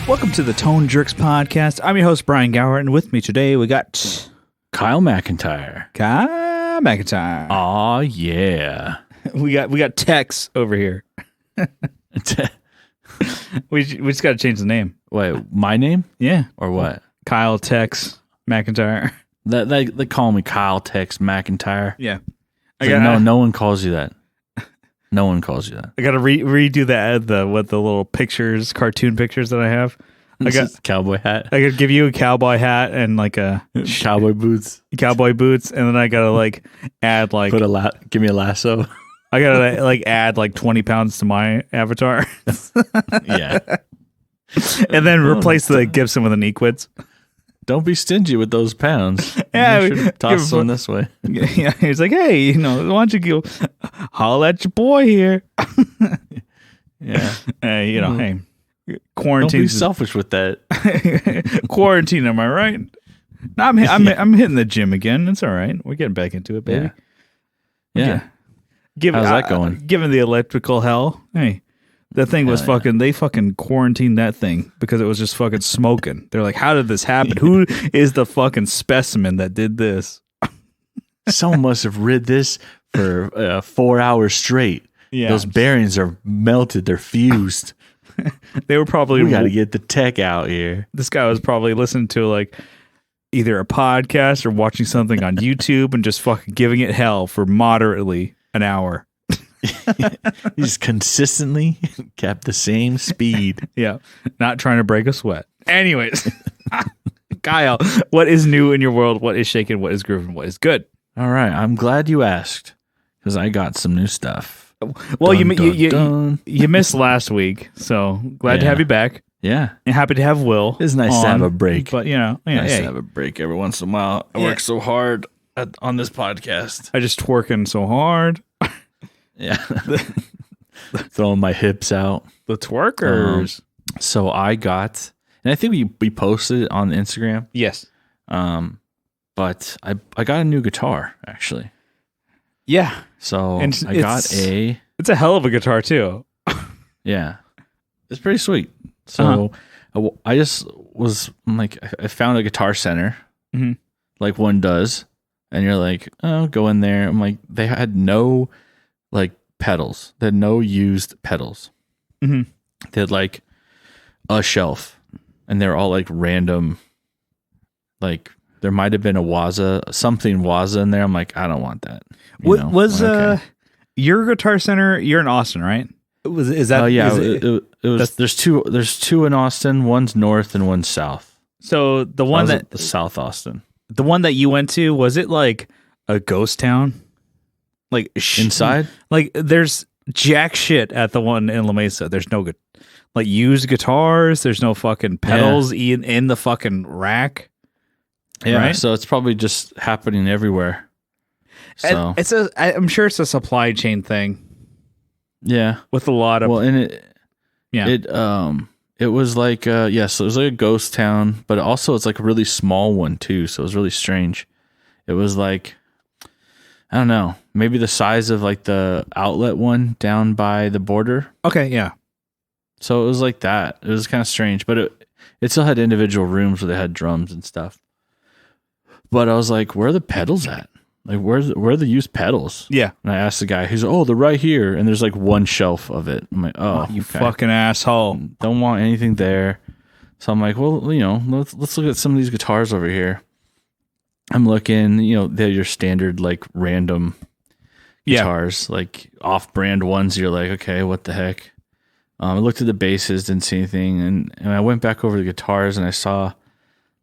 Welcome to the Tone Jerks podcast. I'm your host, Brian Gower, and with me today we got Kyle McIntyre. Kyle McIntyre. Aw, yeah. We got Tex over here. We just got to change the name. Wait, my name? Yeah. Or what? Kyle Tex McIntyre. They call me Kyle Tex McIntyre. Yeah. No one calls you that. No one calls you that. I got to redo that with the little pictures, cartoon pictures that I have. I got cowboy hat. I could give you a cowboy hat and like a cowboy boots, and then I gotta like add like give me a lasso. I gotta like add like 20 pounds to my avatar. Yeah, and then replace the Gibson with an Equids. Don't be stingy with those pounds. Yeah, toss them this way. Yeah, he's like, hey, why don't you go holler at your boy here? Yeah, hey, quarantine. Don't be selfish with that. Quarantine, am I right? No, I'm hitting the gym again. It's all right. We're getting back into it, baby. Yeah. How's that going? Given the electrical hell, hey. The thing was they fucking quarantined that thing because it was just fucking smoking. They're like, how did this happen? Who is the fucking specimen that did this? Someone must have rid this for 4 hours straight. Yeah. Those bearings are melted. They're fused. They were probably... We got to get the tech out here. This guy was probably listening to like either a podcast or watching something on YouTube and just fucking giving it hell for moderately an hour. He's consistently kept the same speed. Yeah. Not trying to break a sweat. Anyways, Kyle, what is new in your world? What is shaking? What is grooving? What is good? All right. I'm glad you asked because I got some new stuff. Well, you missed last week, so glad to have you back. Yeah. And happy to have Will. It's nice to have a break. But, nice to have a break every once in a while. I work so hard on this podcast. I just twerking so hard. Yeah. Throwing my hips out. The twerkers. So I got, and I think we posted it on Instagram. Yes. But I got a new guitar, actually. Yeah. So it's a hell of a guitar, too. Yeah. It's pretty sweet. So I just I found a Guitar Center, like one does. And you're like, oh, go in there. I'm like, they had no like pedals. They had no used pedals. Mm-hmm. They had like a shelf, and they're all like random. Like there might have been a something Waza in there. I'm like, I don't want that. Your Guitar Center? You're in Austin, right? Is that? It was. There's two in Austin. One's north and one's south. So the one the South Austin. The one that you went to, was it like a ghost town? Like inside? Like there's jack shit at the one in La Mesa. There's no good like used guitars. There's no fucking pedals in the fucking rack. Yeah, right? So it's probably just happening everywhere. So I'm sure it's a supply chain thing. Yeah, with a lot of it was like so it was like a ghost town, but also it's like a really small one too. So it was really strange. It was like, I don't know, maybe the size of like the outlet one down by the border. Okay, yeah. So it was like that. It was kind of strange, but it still had individual rooms where they had drums and stuff. But I was like, where are the pedals at? Like, where are the used pedals? Yeah. And I asked the guy, he's like, oh, they're right here. And there's like one shelf of it. I'm like, oh, you fucking asshole. Don't want anything there. So I'm like, well, let's look at some of these guitars over here. I'm looking, they're your standard, like, random guitars, like off-brand ones. You're like, okay, what the heck? I looked at the basses, didn't see anything. And I went back over the guitars and I saw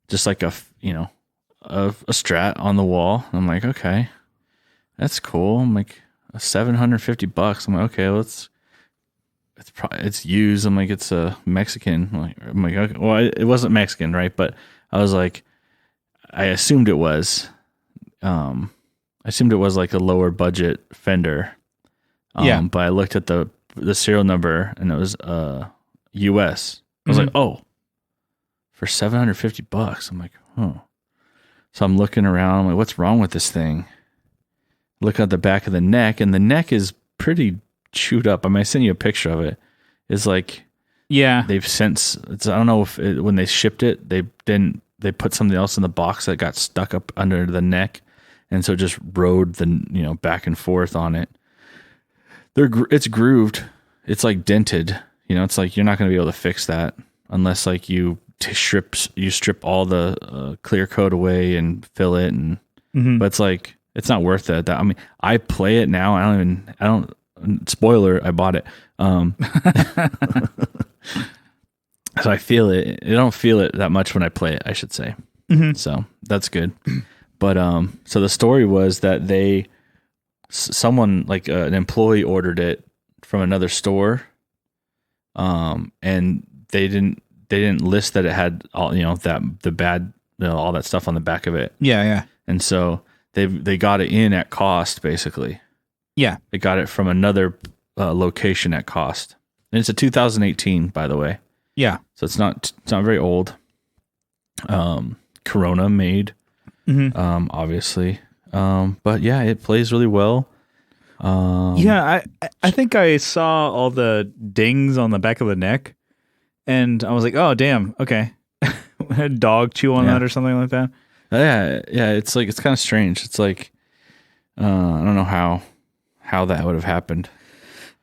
just like a Strat on the wall. I'm like, okay, that's cool. I'm like, $750. I'm like, okay, it's used. I'm like, it's a Mexican. I'm like, okay, well, it wasn't Mexican, right? But I was like, I assumed it was. I assumed it was like a lower budget Fender. But I looked at the serial number and it was US. I was like, oh, for $750. I'm like, oh. So I'm looking around. I'm like, what's wrong with this thing? Look at the back of the neck, and the neck is pretty chewed up. I mean, I sent you a picture of it. It's like Yeah. they've since, I don't know if when they shipped it, they put something else in the box that got stuck up under the neck. And so it just rode back and forth on it. It's grooved. It's like dented. It's like you're not going to be able to fix that unless like you strip all the clear coat away and fill it. But it's like, it's not worth it. I mean, I play it now. I don't, spoiler, I bought it. So I feel it. I don't feel it that much when I play it, I should say. So that's good. But so the story was that someone like an employee ordered it from another store, and they didn't list that it had all the bad all that stuff on the back of it. Yeah. And so they got it in at cost, basically. Yeah, they got it from another location at cost, and it's a 2018, by the way. Yeah, so it's not very old. Corona made, obviously, but yeah, it plays really well. Yeah, I think I saw all the dings on the back of the neck, and I was like, oh damn, okay, a dog chew on that or something like that. Yeah, it's like it's kind of strange. It's like I don't know how that would have happened.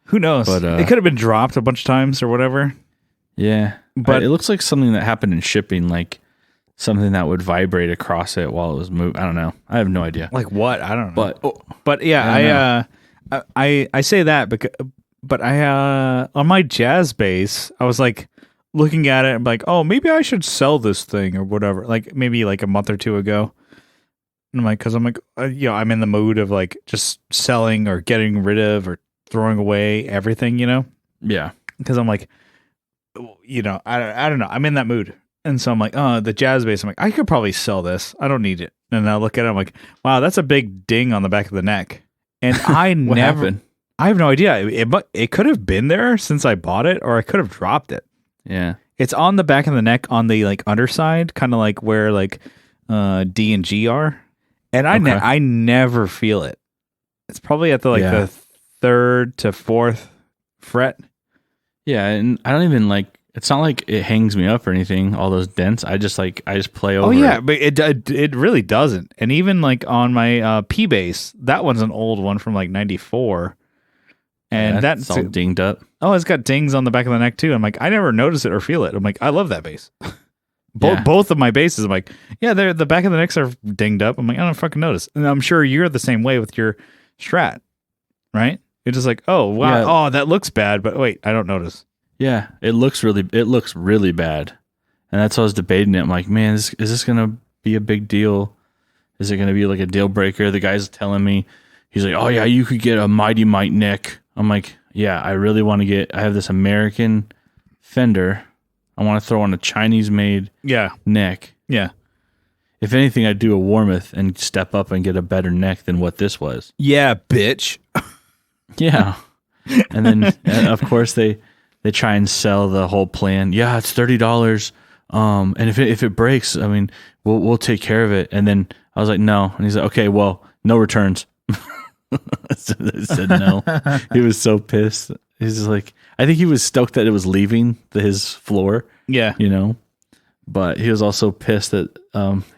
Who knows? But it could have been dropped a bunch of times or whatever. Yeah, but it looks like something that happened in shipping, like something that would vibrate across it while it was moving. I don't know. I have no idea. Like what? I don't know. But yeah, I say that because, but I on my jazz bass, I was like looking at it and like, oh, maybe I should sell this thing or whatever. Like maybe like a month or two ago. And I'm like, because I'm like, I'm in the mood of like just selling or getting rid of or throwing away everything, Yeah. Because I'm like, I don't know. I'm in that mood. And so I'm like, oh, the jazz bass. I'm like, I could probably sell this. I don't need it. And I look at it. I'm like, wow, that's a big ding on the back of the neck. And I happened? I have no idea. It could have been there since I bought it, or I could have dropped it. Yeah. It's on the back of the neck on the like underside, kind of like where like D and G are. And I never feel it. It's probably at the third to fourth fret. Yeah, and I don't even like. It's not like it hangs me up or anything. All those dents, I just play over. Oh yeah, it. But it really doesn't. And even like on my P bass, that one's an old one from like '94, and that's all dinged up. Oh, it's got dings on the back of the neck too. I'm like, I never notice it or feel it. I'm like, I love that bass. Both of my basses, I'm like, yeah, they're the back of the necks are dinged up. I'm like, I don't fucking notice. And I'm sure you're the same way with your Strat, right? You're just like, oh wow, oh that looks bad, but wait, I don't notice. Yeah, it looks really bad, and that's why I was debating it. I'm like, man, is this gonna be a big deal? Is it gonna be like a deal breaker? The guy's telling me, he's like, oh yeah, you could get a Mighty Mite neck. I'm like, yeah, I really want to get. I have this American Fender. I want to throw on a Chinese-made neck. Yeah. If anything, I'd do a Warmoth and step up and get a better neck than what this was. Yeah, bitch. Yeah. And then, of course, they try and sell the whole plan. Yeah, it's $30. And if it breaks, I mean, we'll take care of it. And then I was like, no. And he's like, okay, well, no returns. I said no. He was so pissed. He's just like, I think he was stoked that it was leaving his floor. Yeah. But he was also pissed that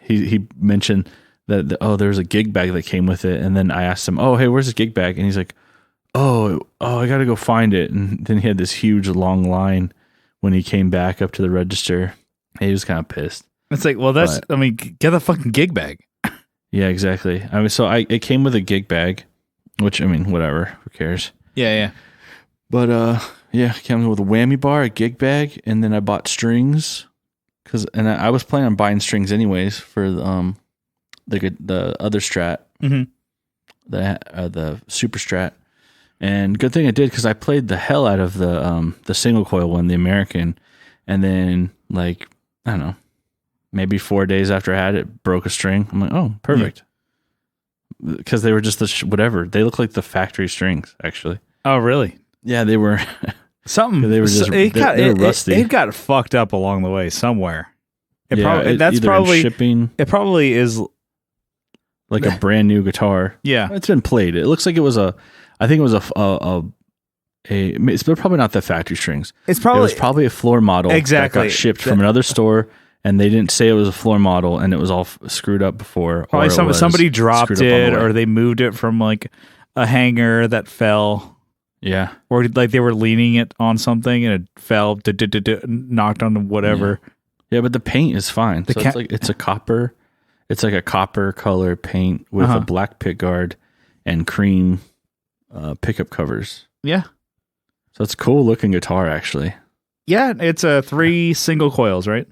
he mentioned that there was a gig bag that came with it. And then I asked him, oh, hey, where's the gig bag? And he's like, oh, I got to go find it. And then he had this huge long line when he came back up to the register. He was kind of pissed. It's like, well, get the fucking gig bag. Yeah, exactly. I mean, so it came with a gig bag, which, I mean, whatever. Who cares? Yeah. But, it came with a whammy bar, a gig bag, and then I bought strings. I was planning on buying strings anyways for the other Strat, the Super Strat. And good thing I did because I played the hell out of the single coil one, the American, and then like I don't know, maybe 4 days after I had it, broke a string. I'm like, oh, perfect, because they were just whatever. They look like the factory strings, actually. Oh, really? Yeah, they were something. They were just they were rusty. It got fucked up along the way somewhere. That's probably shipping. It probably is like a brand new guitar. Yeah, it's been played. It looks like it was I think it was It's probably not the factory strings. It was probably a floor model exactly that got shipped from another store, and they didn't say it was a floor model, and it was all screwed up before. Probably somebody dropped it, or they moved it from like a hanger that fell. Yeah, or like they were leaning it on something and it fell, knocked on whatever. Yeah, but the paint is fine. So it's a copper. It's like a copper color paint with a black pick guard and cream pickup covers. Yeah. So it's a cool looking guitar, actually. Yeah, it's 3 single coils, right?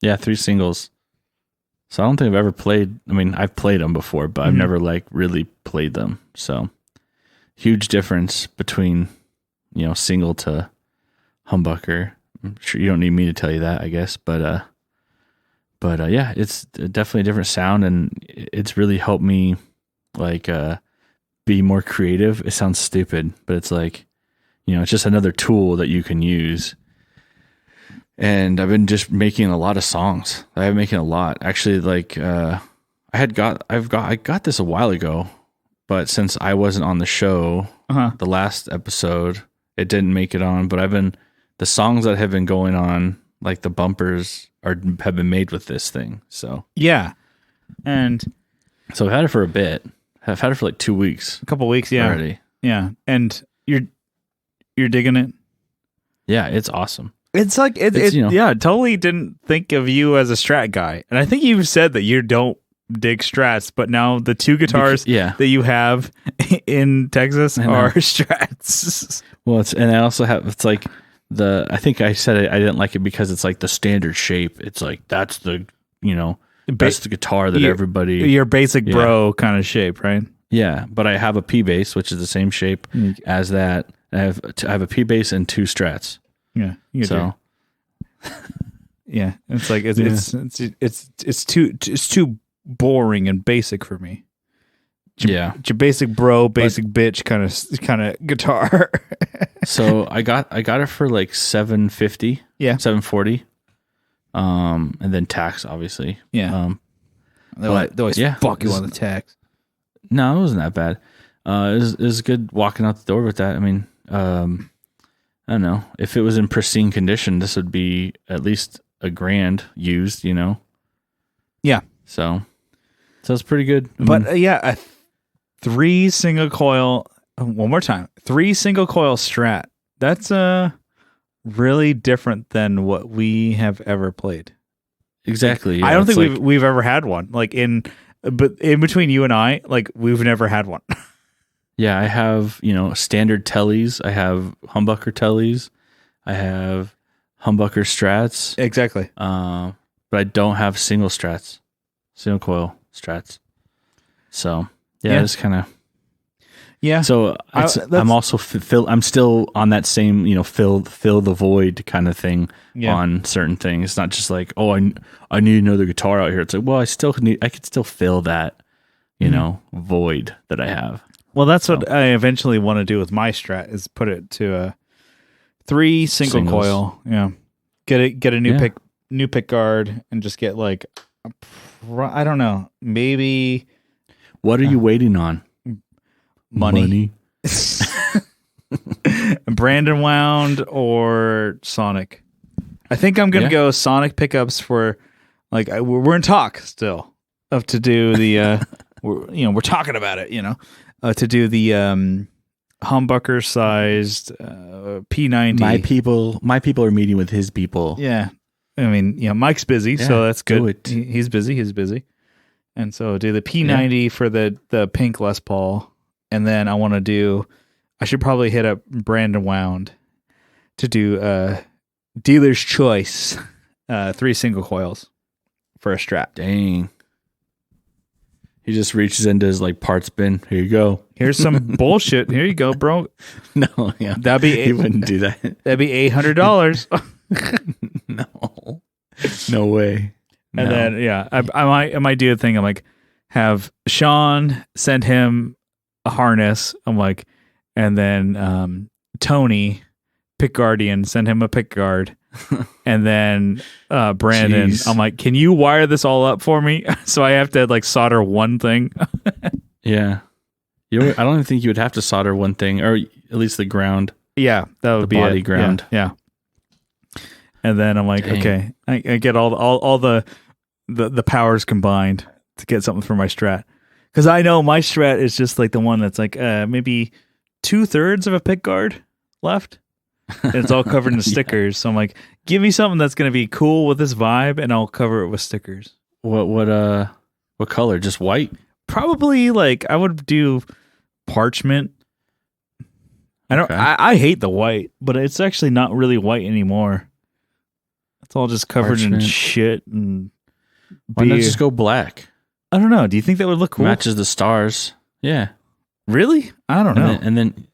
Yeah, 3 singles. So I don't think I've ever played. I mean, I've played them before, but I've never like really played them. So huge difference between, single to humbucker. I'm sure you don't need me to tell you that, I guess. But yeah, it's definitely a different sound, and it's really helped me like be more creative. It sounds stupid, but it's like, it's just another tool that you can use. And I've been just making a lot of songs. I've been making a lot. Actually, like I got this a while ago, but since I wasn't on the show, the last episode, it didn't make it on. But the songs that have been going on, like the bumpers have been made with this thing. So yeah, and so I've had it for a bit. I've had it for like 2 weeks, a couple weeks, yeah, already. Yeah, and you're digging it. Yeah, it's awesome. It's like totally didn't think of you as a Strat guy, and I think you've said that you don't dig Strats, but now the 2 guitars that you have in Texas are Strats. Well, I also have I think I said I didn't like it because it's like the standard shape. It's like that's the that's the guitar that everybody your basic bro kind of shape, right? Yeah, but I have a P bass, which is the same shape as that. I have a P bass and 2 Strats. Yeah. So yeah, it's like it's too boring and basic for me. Your basic bro, basic bitch kind of guitar. So I got it for like $750. Yeah, $740. And then tax, obviously. Yeah. They always fuck you on the tax. No, it wasn't that bad. It was good walking out the door with that. I mean, I don't know. If it was in pristine condition, this would be at least $1,000 used, Yeah. So it's pretty good. But a 3 single coil, one more time, 3 single coil Strat. That's really different than what we have ever played. Exactly. Yeah, I don't think we've ever had one. But in between you and I, like we've never had one. Yeah, I have, standard tellies. I have humbucker tellies. I have humbucker Strats. Exactly. But I don't have single coil Strats. So it's kind of. Yeah. So I'm also I'm still on that same, fill the void kind of thing on certain things. It's not just like, oh, I need another guitar out here. It's like, well, I could still fill that, void that I have. Well, that's what I eventually want to do with my Strat is put it to a 3 single coil. Yeah. Get a new pick guard and just get like, I don't know, maybe. What are you waiting on? Money. Brandon wound or Sonic. I think I'm gonna go Sonic pickups for like we're in talk still to do the we're talking about it, to do the humbucker sized P90. My people are meeting with his people. Yeah, I mean, Mike's busy, so that's good. He's busy, and so do the P90 for the pink Les Paul. And then I should probably hit up Brandon Wound to do dealer's choice 3 single coils for a Strat. Dang. He just reaches into his like parts bin. Here you go. Here's some bullshit. Here you go, bro. No, yeah. He wouldn't do that. That'd be $800. No way. And then I might do a thing. I'm like, have Sean send him a harness. I'm like, and then Tony, pick guardian, send him a pick guard. And then Brandon, jeez. I'm like, can you wire this all up for me? So I have to like solder one thing. Yeah. I don't even think you would have to solder one thing, or at least the ground. Yeah, that would be body it. ground. Yeah. And then I'm like, okay, I get all the powers combined to get something for my Strat. Because I know my Strat is just like the one that's like maybe 2/3 of a pick guard left. And it's all covered in stickers. So I'm like, give me something that's going to be cool with this vibe, and I'll cover it with stickers. What color? Just white? Probably like I would do parchment. Okay. I hate the white, but it's actually not really white anymore. It's all just covered in shit and why not just go black? I don't know. Do you think that would look cool? Matches the stars. Yeah. Really? I don't know. And then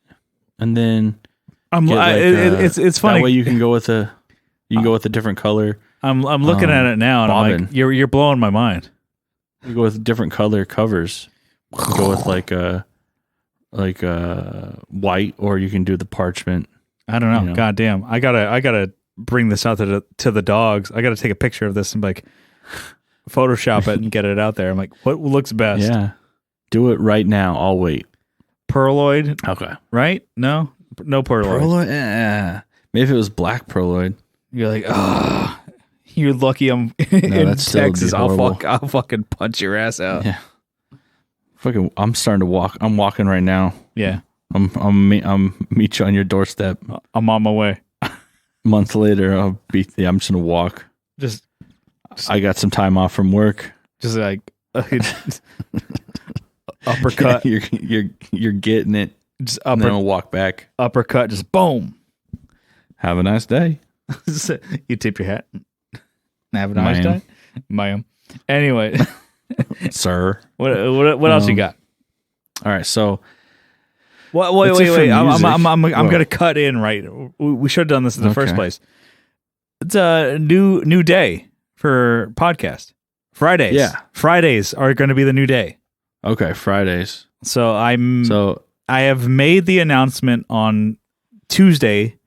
it's funny. That way you can go with a different color. I'm looking at it now and I'm like, you're blowing my mind. You go with different color covers. You go with like white, or you can do the parchment. I don't know. God damn. I gotta bring this out to the dogs. I gotta take a picture of this and like Photoshop it and get it out there. I'm like, what looks best? Yeah. Do it right now. I'll wait. Perloid. Okay. Right? No perloid. Perloid? Maybe if it was black perloid. You're like, you're lucky I'm in Texas. I'll fucking punch your ass out. Yeah. I'm starting to walk. I'm walking right now. Yeah. I'm meet you on your doorstep. I'm on my way. A month later, I'm just gonna walk. Just I got some time off from work. Just like uppercut. Yeah, you're getting it. Just and then I'll walk back. Uppercut. Just boom. Have a nice day. You tip your hat. Have a nice day, ma'am. Anyway, sir. What else you got? All right, so wait. I'm gonna cut in. Right, we should have done this in the first place. It's a new day for podcast. Fridays. Yeah, Fridays are going to be the new day. Okay, Fridays. So I have made the announcement on Tuesday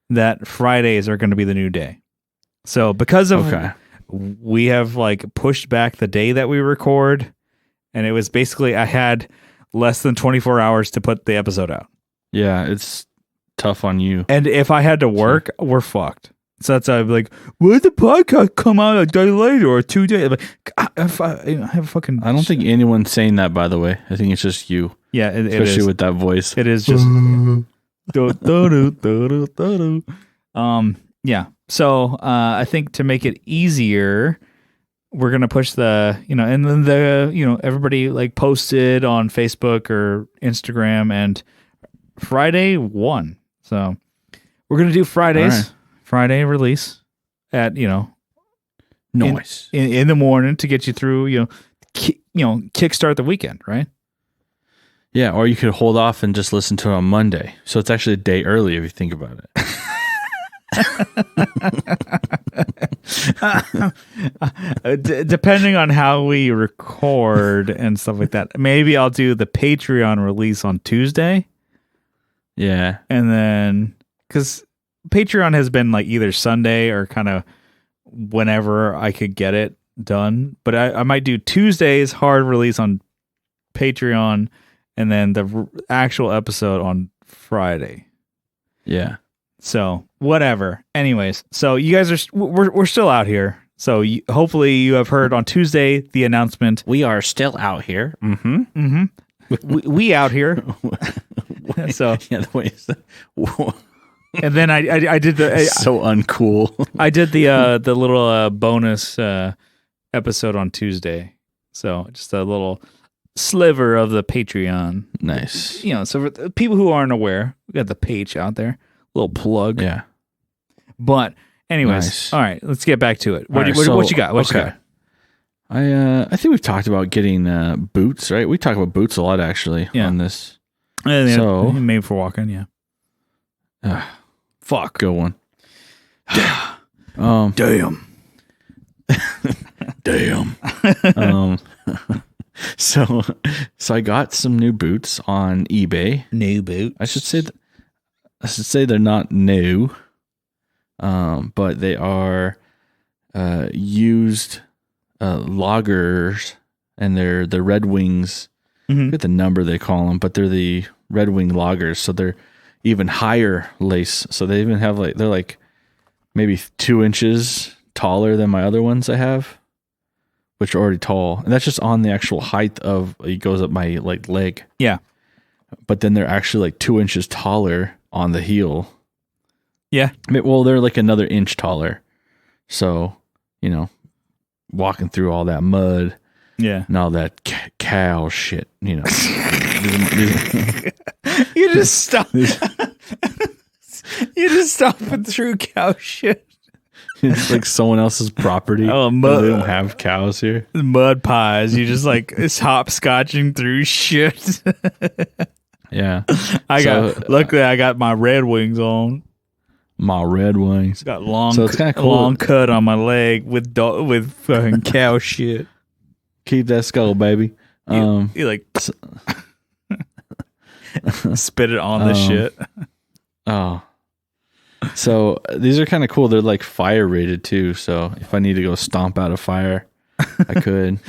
that Fridays are going to be the new day. So because of we have like pushed back the day that we record, and it was basically I had less than 24 hours to put the episode out. Yeah, it's tough on you. And if I had to work, we're fucked. So that's I'd be like, would the podcast come out a day later or 2 days? Like, I have fucking. I don't think anyone's saying that, by the way. I think it's just you. Yeah, especially with that voice. It is just. Yeah. So I think to make it easier, we're gonna push the and then everybody like posted on Facebook or Instagram and Friday 1. So we're gonna do Fridays. Right. Friday release at nice in the morning to get you through kickstart the weekend, right? Yeah, or you could hold off and just listen to it on Monday. So it's actually a day early if you think about it. Depending on how we record and stuff like that, maybe I'll do the Patreon release on Tuesday. Yeah, and then because Patreon has been like either Sunday or kind of whenever I could get it done. But I might do Tuesday's hard release on Patreon and then the actual episode on Friday. Yeah. So whatever. Anyways, so you guys we're still out here. So hopefully you have heard on Tuesday the announcement. We are still out here. Mm-hmm. Mm-hmm. we out here. So yeah, the way and then I did the so uncool. I did the little bonus episode on Tuesday. So just a little sliver of the Patreon. Nice. So for the people who aren't aware, we got the page out there. Little plug. Yeah. But anyways, nice. All right, let's get back to it. What you got? What you got? I think we've talked about getting boots, right? We talk about boots a lot actually on this. So made for walking, yeah. Fuck. Good one. Damn. Damn. So I got some new boots on eBay. New boots. I should say they're not new, but they are used loggers, and they're the Red Wings forget the number they call them, but they're the Red Wing lagers. So they're even higher lace. So they even have they're like maybe 2 inches taller than my other ones I have, which are already tall. And that's just on the actual height of, it goes up my leg. Yeah. But then they're actually 2 inches taller on the heel. Yeah. Well, they're another inch taller. So, walking through all that mud. Yeah. And all that cow shit, You just stop. You just stomping through cow shit. It's like someone else's property. Oh, they don't have cows here. Mud pies. You just it's hopscotching through shit. Yeah. I got my Red Wings on. My Red Wings. Got long. So it's kind of cool. Long cut on my leg with fucking cow shit. Keep that skull, baby. You spit it on the shit. Oh. So these are kind of cool. They're fire rated too. So if I need to go stomp out a fire, I could.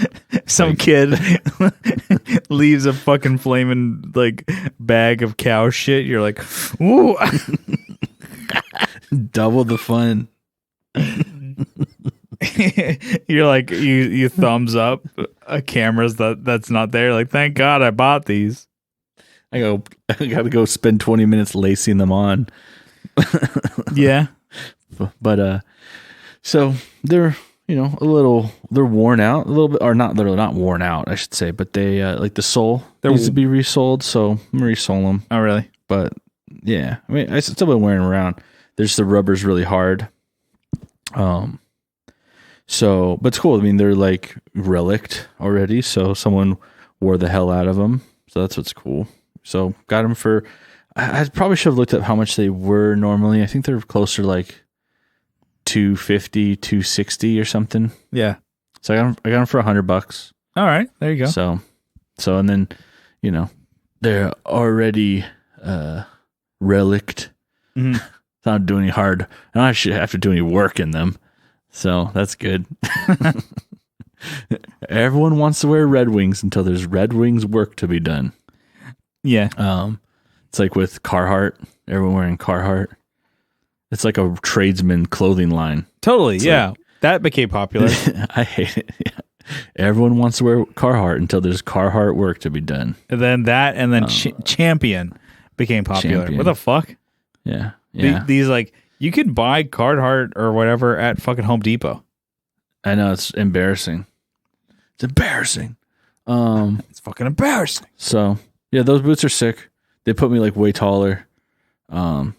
Some kid leaves a fucking flaming bag of cow shit. You're like, ooh. Double the fun. You're like, you thumbs up cameras that's not there. Thank God I bought these. I gotta go spend 20 minutes lacing them on. Yeah. But so they're they're worn out a little bit, or not, they're not worn out, I should say, but they the sole needs to be resoled, so I'm resole them. Oh really? But yeah, I mean, I still been wearing them around. There's the rubber's really hard. So, but it's cool. I mean, they're relict already, so someone wore the hell out of them. So that's what's cool. So got them for, I probably should have looked up how much they were normally. I think they're closer to $250, $260 or something. Yeah. So I got them for $100. All right, there you go. So and then, they're already relict. Mm-hmm. It's not doing any hard. I don't actually have to do any work in them. So that's good. Everyone wants to wear Red Wings until there's Red Wings work to be done. Yeah. It's like with Carhartt. Everyone wearing Carhartt. It's like a tradesman clothing line. Totally. Yeah. That became popular. I hate it. Yeah. Everyone wants to wear Carhartt until there's Carhartt work to be done. And then Champion became popular. Champion. What the fuck? Yeah. Yeah. These you could buy Carhartt or whatever at fucking Home Depot. I know, it's embarrassing. It's embarrassing. It's fucking embarrassing. So yeah, those boots are sick. They put me way taller.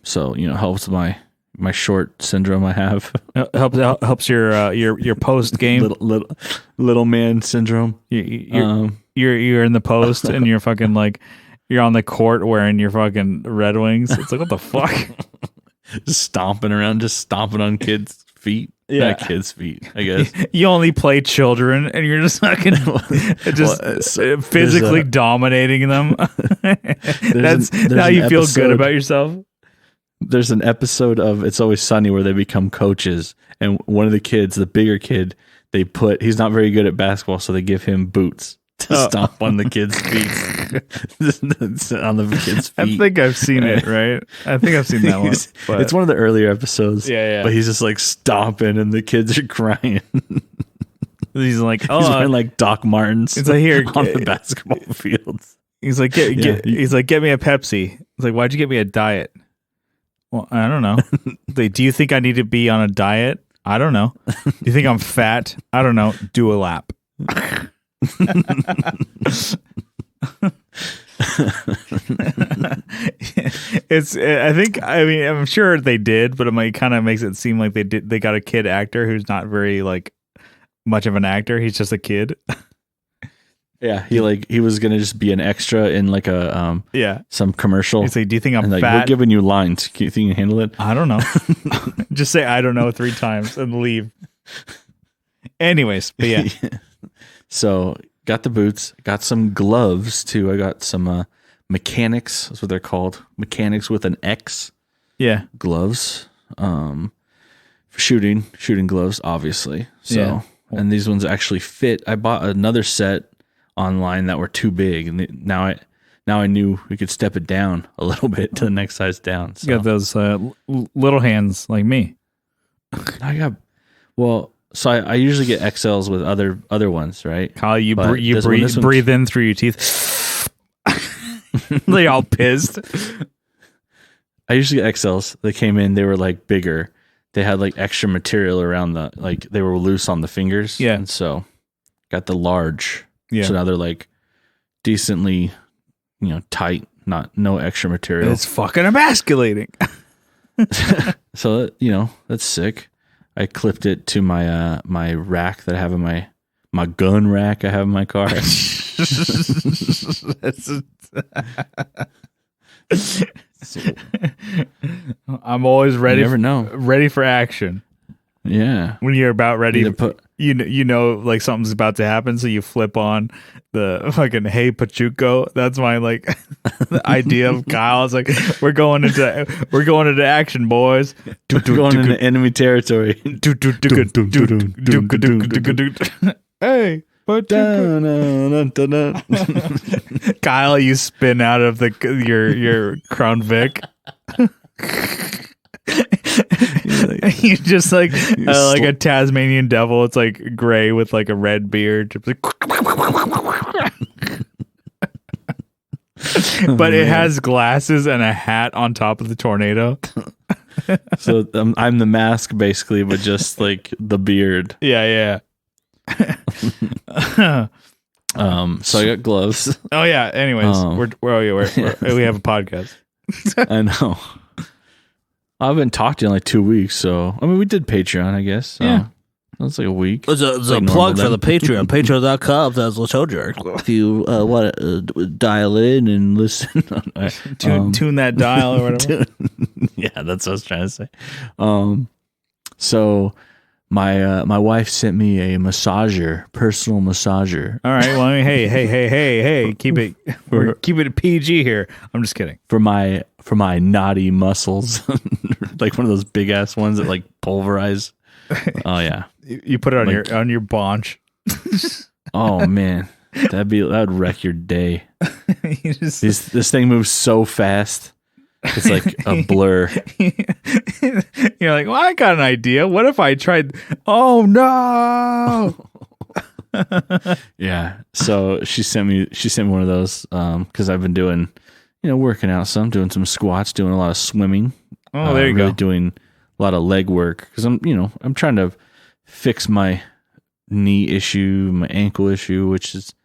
So helps my short syndrome I have. Helps your post game. little man syndrome. You're in the post and you're fucking you're on the court wearing your fucking Red Wings. It's what the fuck? Just stomping around, just stomping on kids' feet. Yeah. Not kids' feet, I guess. You only play children and you're just fucking physically dominating them. That's how you feel good about yourself. There's an episode of It's Always Sunny where they become coaches, and one of the kids, the bigger kid, he's not very good at basketball, so they give him boots to stomp on the kids' feet. On the kids' feet. I think I've seen it, right? I think I've seen that one. But it's one of the earlier episodes. Yeah. But he's just stomping, and the kids are crying. He's like, he's wearing Doc Martens. It's here on the basketball fields. He's like, get me a Pepsi. He's like, why'd you get me a diet? Well, I don't know. Do you think I need to be on a diet? I don't know. Do you think I'm fat? I don't know. Do a lap. I'm sure they did, but it kind of makes it seem like they got a kid actor who's not very much of an actor. He's just a kid. Yeah, he was gonna just be an extra in some commercial. He's like, do you think I'm fat? We're giving you lines. Do you think you can handle it? I don't know. Just say I don't know 3 times and leave. Anyways, but yeah. So got the boots, got some gloves too. I got some mechanics. That's what they're called. Mechanics with an X. Yeah. Gloves. For shooting gloves, obviously. So and these ones actually fit. I bought another set online that were too big, and now I knew we could step it down a little bit to the next size down. So. You got those little hands like me. So I usually get XLs with other ones, right? Kyle, you breathe in through your teeth. They all pissed. I usually get XLs. They came in, they were like bigger. They had like extra material around they were loose on the fingers. Yeah. And so got the large. Yeah. So now they're like decently, tight, no extra material. It's fucking emasculating. So, that's sick. I clipped it to my my rack that I have in my gun rack I have in my car. I'm always ready. You never know. Ready for action. Yeah. When you're about ready to put, like something's about to happen, so you flip on the fucking "Hey Pachuco." That's my the idea of Kyle. It's like we're going into action, boys. We're going into enemy territory. Hey, Kyle, you spin out of your Crown Vic. You're just like a Tasmanian devil. It's like gray with like a red beard. But it has glasses and a hat on top of the tornado. So I'm the mask basically, but just like the beard. Yeah. So I got gloves. Oh yeah. Anyways, we have a podcast. I know. I haven't talked to you in like 2 weeks, so I mean we did Patreon, I guess. So yeah. That's like a week. It's a plug for the Patreon. Patreon.com, as I told you. If you want to dial in and listen. Tune that dial or whatever. Yeah, that's what I was trying to say. So my wife sent me a personal massager. All right. Well, I mean, hey, keep it PG here. I'm just kidding. For my knotty muscles, like one of those big ass ones that like pulverize. Oh yeah, you put it on your bonch. Oh man, that'd wreck your day. This thing moves so fast. It's like a blur. You're like, well, I got an idea. What if I tried? Oh no! Yeah. So she sent me one of those because I've been doing, working out some, doing some squats, doing a lot of swimming. Oh, there you really go. Doing a lot of leg work because I'm trying to fix my knee issue, my ankle issue, which is,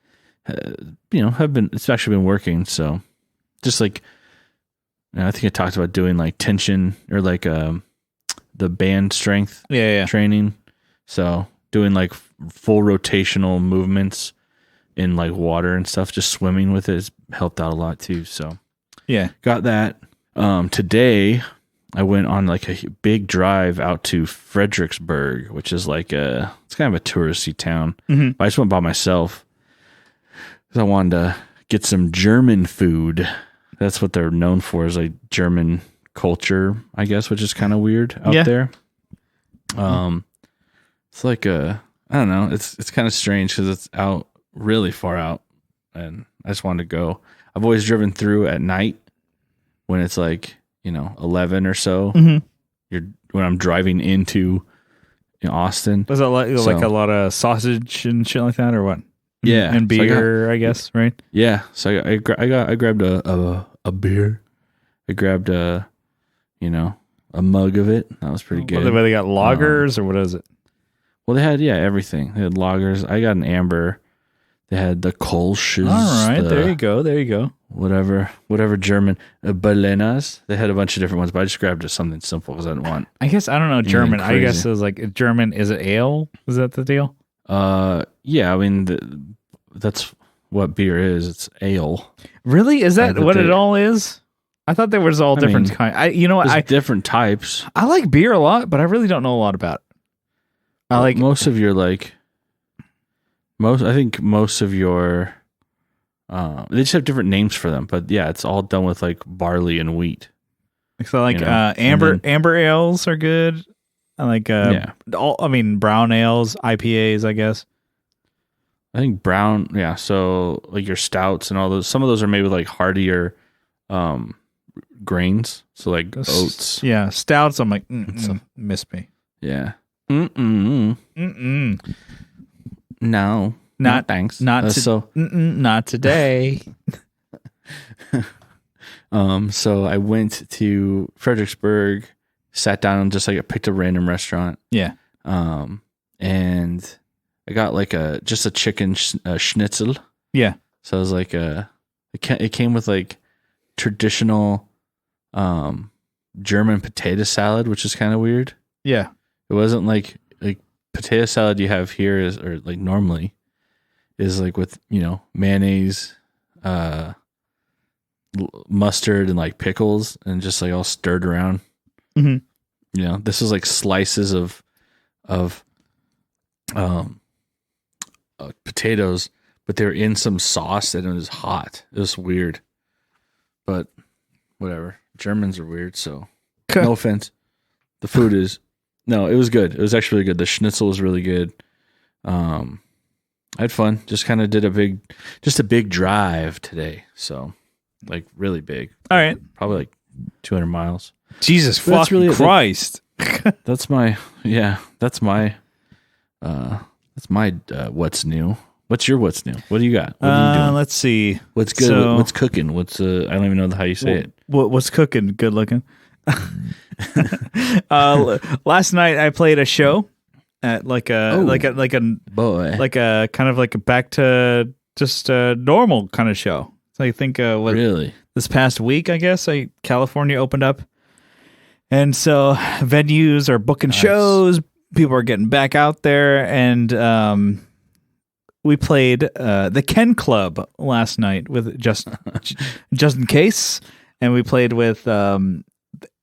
it's actually been working. So just like. I think I talked about doing like tension or like the band strength training. So doing like full rotational movements in like water and stuff, just swimming with it has helped out a lot too. So yeah, got that. Today I went on like a big drive out to Fredericksburg, which is like it's kind of a touristy town. Mm-hmm. I just went by myself because I wanted to get some German food. That's what they're known for, is like German culture, I guess, which is kind of weird out there. It's like I don't know. It's kind of strange because it's out really far out, and I just wanted to go. I've always driven through at night when it's like 11 or so. Mm-hmm. When I'm driving into Austin. Was it like a lot of sausage and shit like that, or what? Yeah, and beer, I guess, right? Yeah, so I grabbed a beer. I grabbed a mug of it. That was pretty good. Well, they got lagers or what is it? Well, they had everything. They had lagers. I got an amber. They had the Kolsch's. All right, there you go. Whatever German Berlinas. They had a bunch of different ones, but I just grabbed something simple because I didn't want. I guess I don't know German. I guess it was like German. Is it ale? Is that the deal? Yeah. I mean, that's what beer is. It's ale. Really? Is that what it all is? I thought there was all different kinds. Different types. I like beer a lot, but I really don't know a lot about it. I think most of your they just have different names for them, but yeah, it's all done with like barley and wheat. So like amber ales are good. I like brown ales, IPAs, I guess. I think brown. Yeah. So like your stouts and all those. Some of those are made with like heartier grains. So like oats. Yeah, stouts. I'm like, So- miss me. Yeah. No. Not thanks. Not so. not today. So I went to Fredericksburg, sat down and just like picked a random restaurant. Yeah. And I got like just a chicken schnitzel. Yeah. So I was like it came with like traditional German potato salad, which is kind of weird. Yeah. It wasn't like potato salad you have here is, or like normally is like with, mayonnaise, mustard and like pickles and just like all stirred around. Mm-hmm. This is like slices of potatoes, but they're in some sauce and it was hot. It was weird, but whatever. Germans are weird, so no offense. The food is no, it was good. It was actually really good. The schnitzel was really good. I had fun. Just kind of did a big drive today. So like really big. All right. Probably like 200 miles. Jesus But that's fucking really- Christ. That's my what's new. What's your what's new? What do you got? What are you doing? Let's see. What's good? so- What's cooking? What's I don't even know how you say it. What's cooking? Good looking. Last night I played a show at like a Boy. kind of like a back to just a normal kind of show. So I think Really? this past week, I guess, California opened up, and so venues are booking shows. People are getting back out there, and we played the Ken Club last night with just in case, and we played with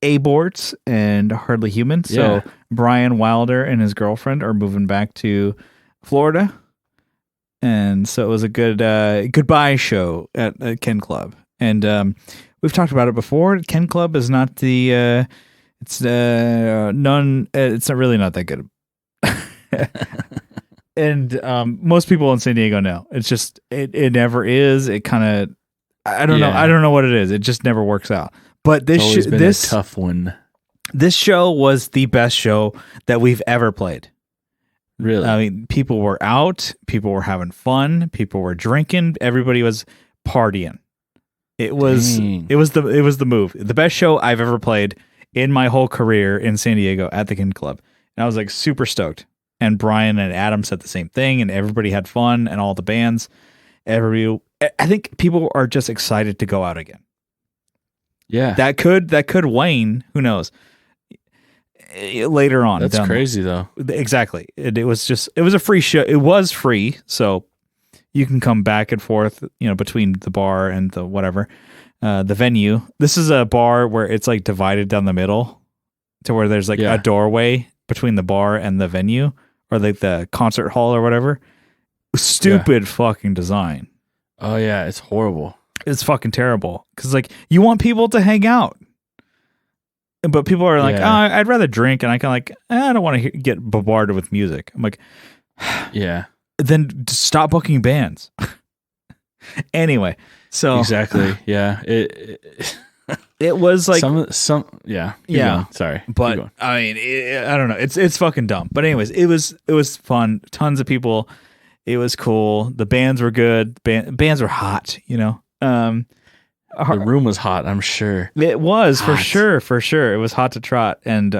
Aborts and Hardly Human. So Yeah. Brian Wilder and his girlfriend are moving back to Florida, and so it was a good goodbye show at Ken Club. And we've talked about it before. Ken Club is not the it's it's not really not that good. And most people in San Diego know it's just it never is. It kind of I don't know. I don't know what it is. It just never works out. But It's always been a tough one. This show was the best show that we've ever played. Really? I mean, people were out, people were having fun, people were drinking, everybody was partying. It was Dang. it was the move. The best show I've ever played in my whole career in San Diego at the Ken Club. And I was like super stoked. And Brian and Adam said the same thing, and everybody had fun, and all the bands. I think people are just excited to go out again. Yeah. That could wane. Who knows? Later on, That's crazy though. Exactly. It was a free show. It was free, so you can come back and forth, between the bar and the whatever, the venue. This is a bar where it's like divided down the middle, to where there's like a doorway between the bar and the venue, or like the concert hall or whatever. Stupid fucking design. Oh yeah, it's horrible. It's fucking terrible because like you want people to hang out. But people are like, I'd rather drink, and I can I don't want to get bombarded with music. I'm like, yeah. Then stop booking bands. Anyway, so Exactly. Yeah. it was like some yeah. Keep Yeah. going. Sorry. Keep but going. I mean, I don't know. It's fucking dumb. But anyways, it was fun. Tons of people. It was cool. The bands were good. Bands were hot. The room was hot, I'm sure. It was Hot. for sure. It was hot to trot, and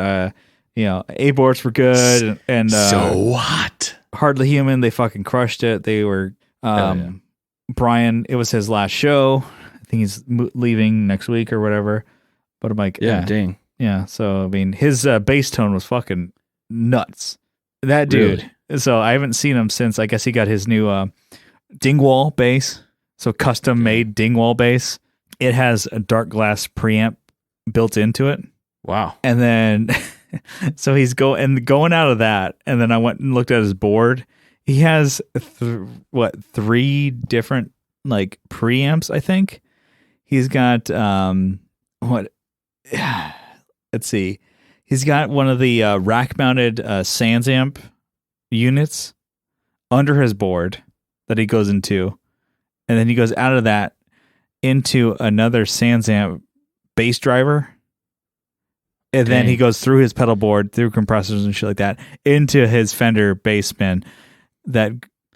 Aborts were good, and so hot. Hardly Human. They fucking crushed it. They were Brian. It was his last show. I think he's leaving next week or whatever. But I'm like, Dang. yeah. So I mean, his bass tone was fucking nuts. That dude. Really? So I haven't seen him since. I guess he got his new Dingwall bass. So custom made Dingwall bass. It has a dark glass preamp built into it. Wow. And then, so he's going out of that. And then I went and looked at his board. He has 3 different like preamps, I think. He's got, let's see. He's got one of the rack mounted Sans amp units under his board that he goes into, and then he goes out of that into another SansAmp bass driver. And then he goes through his pedal board, through compressors and shit like that, into his Fender bass bin that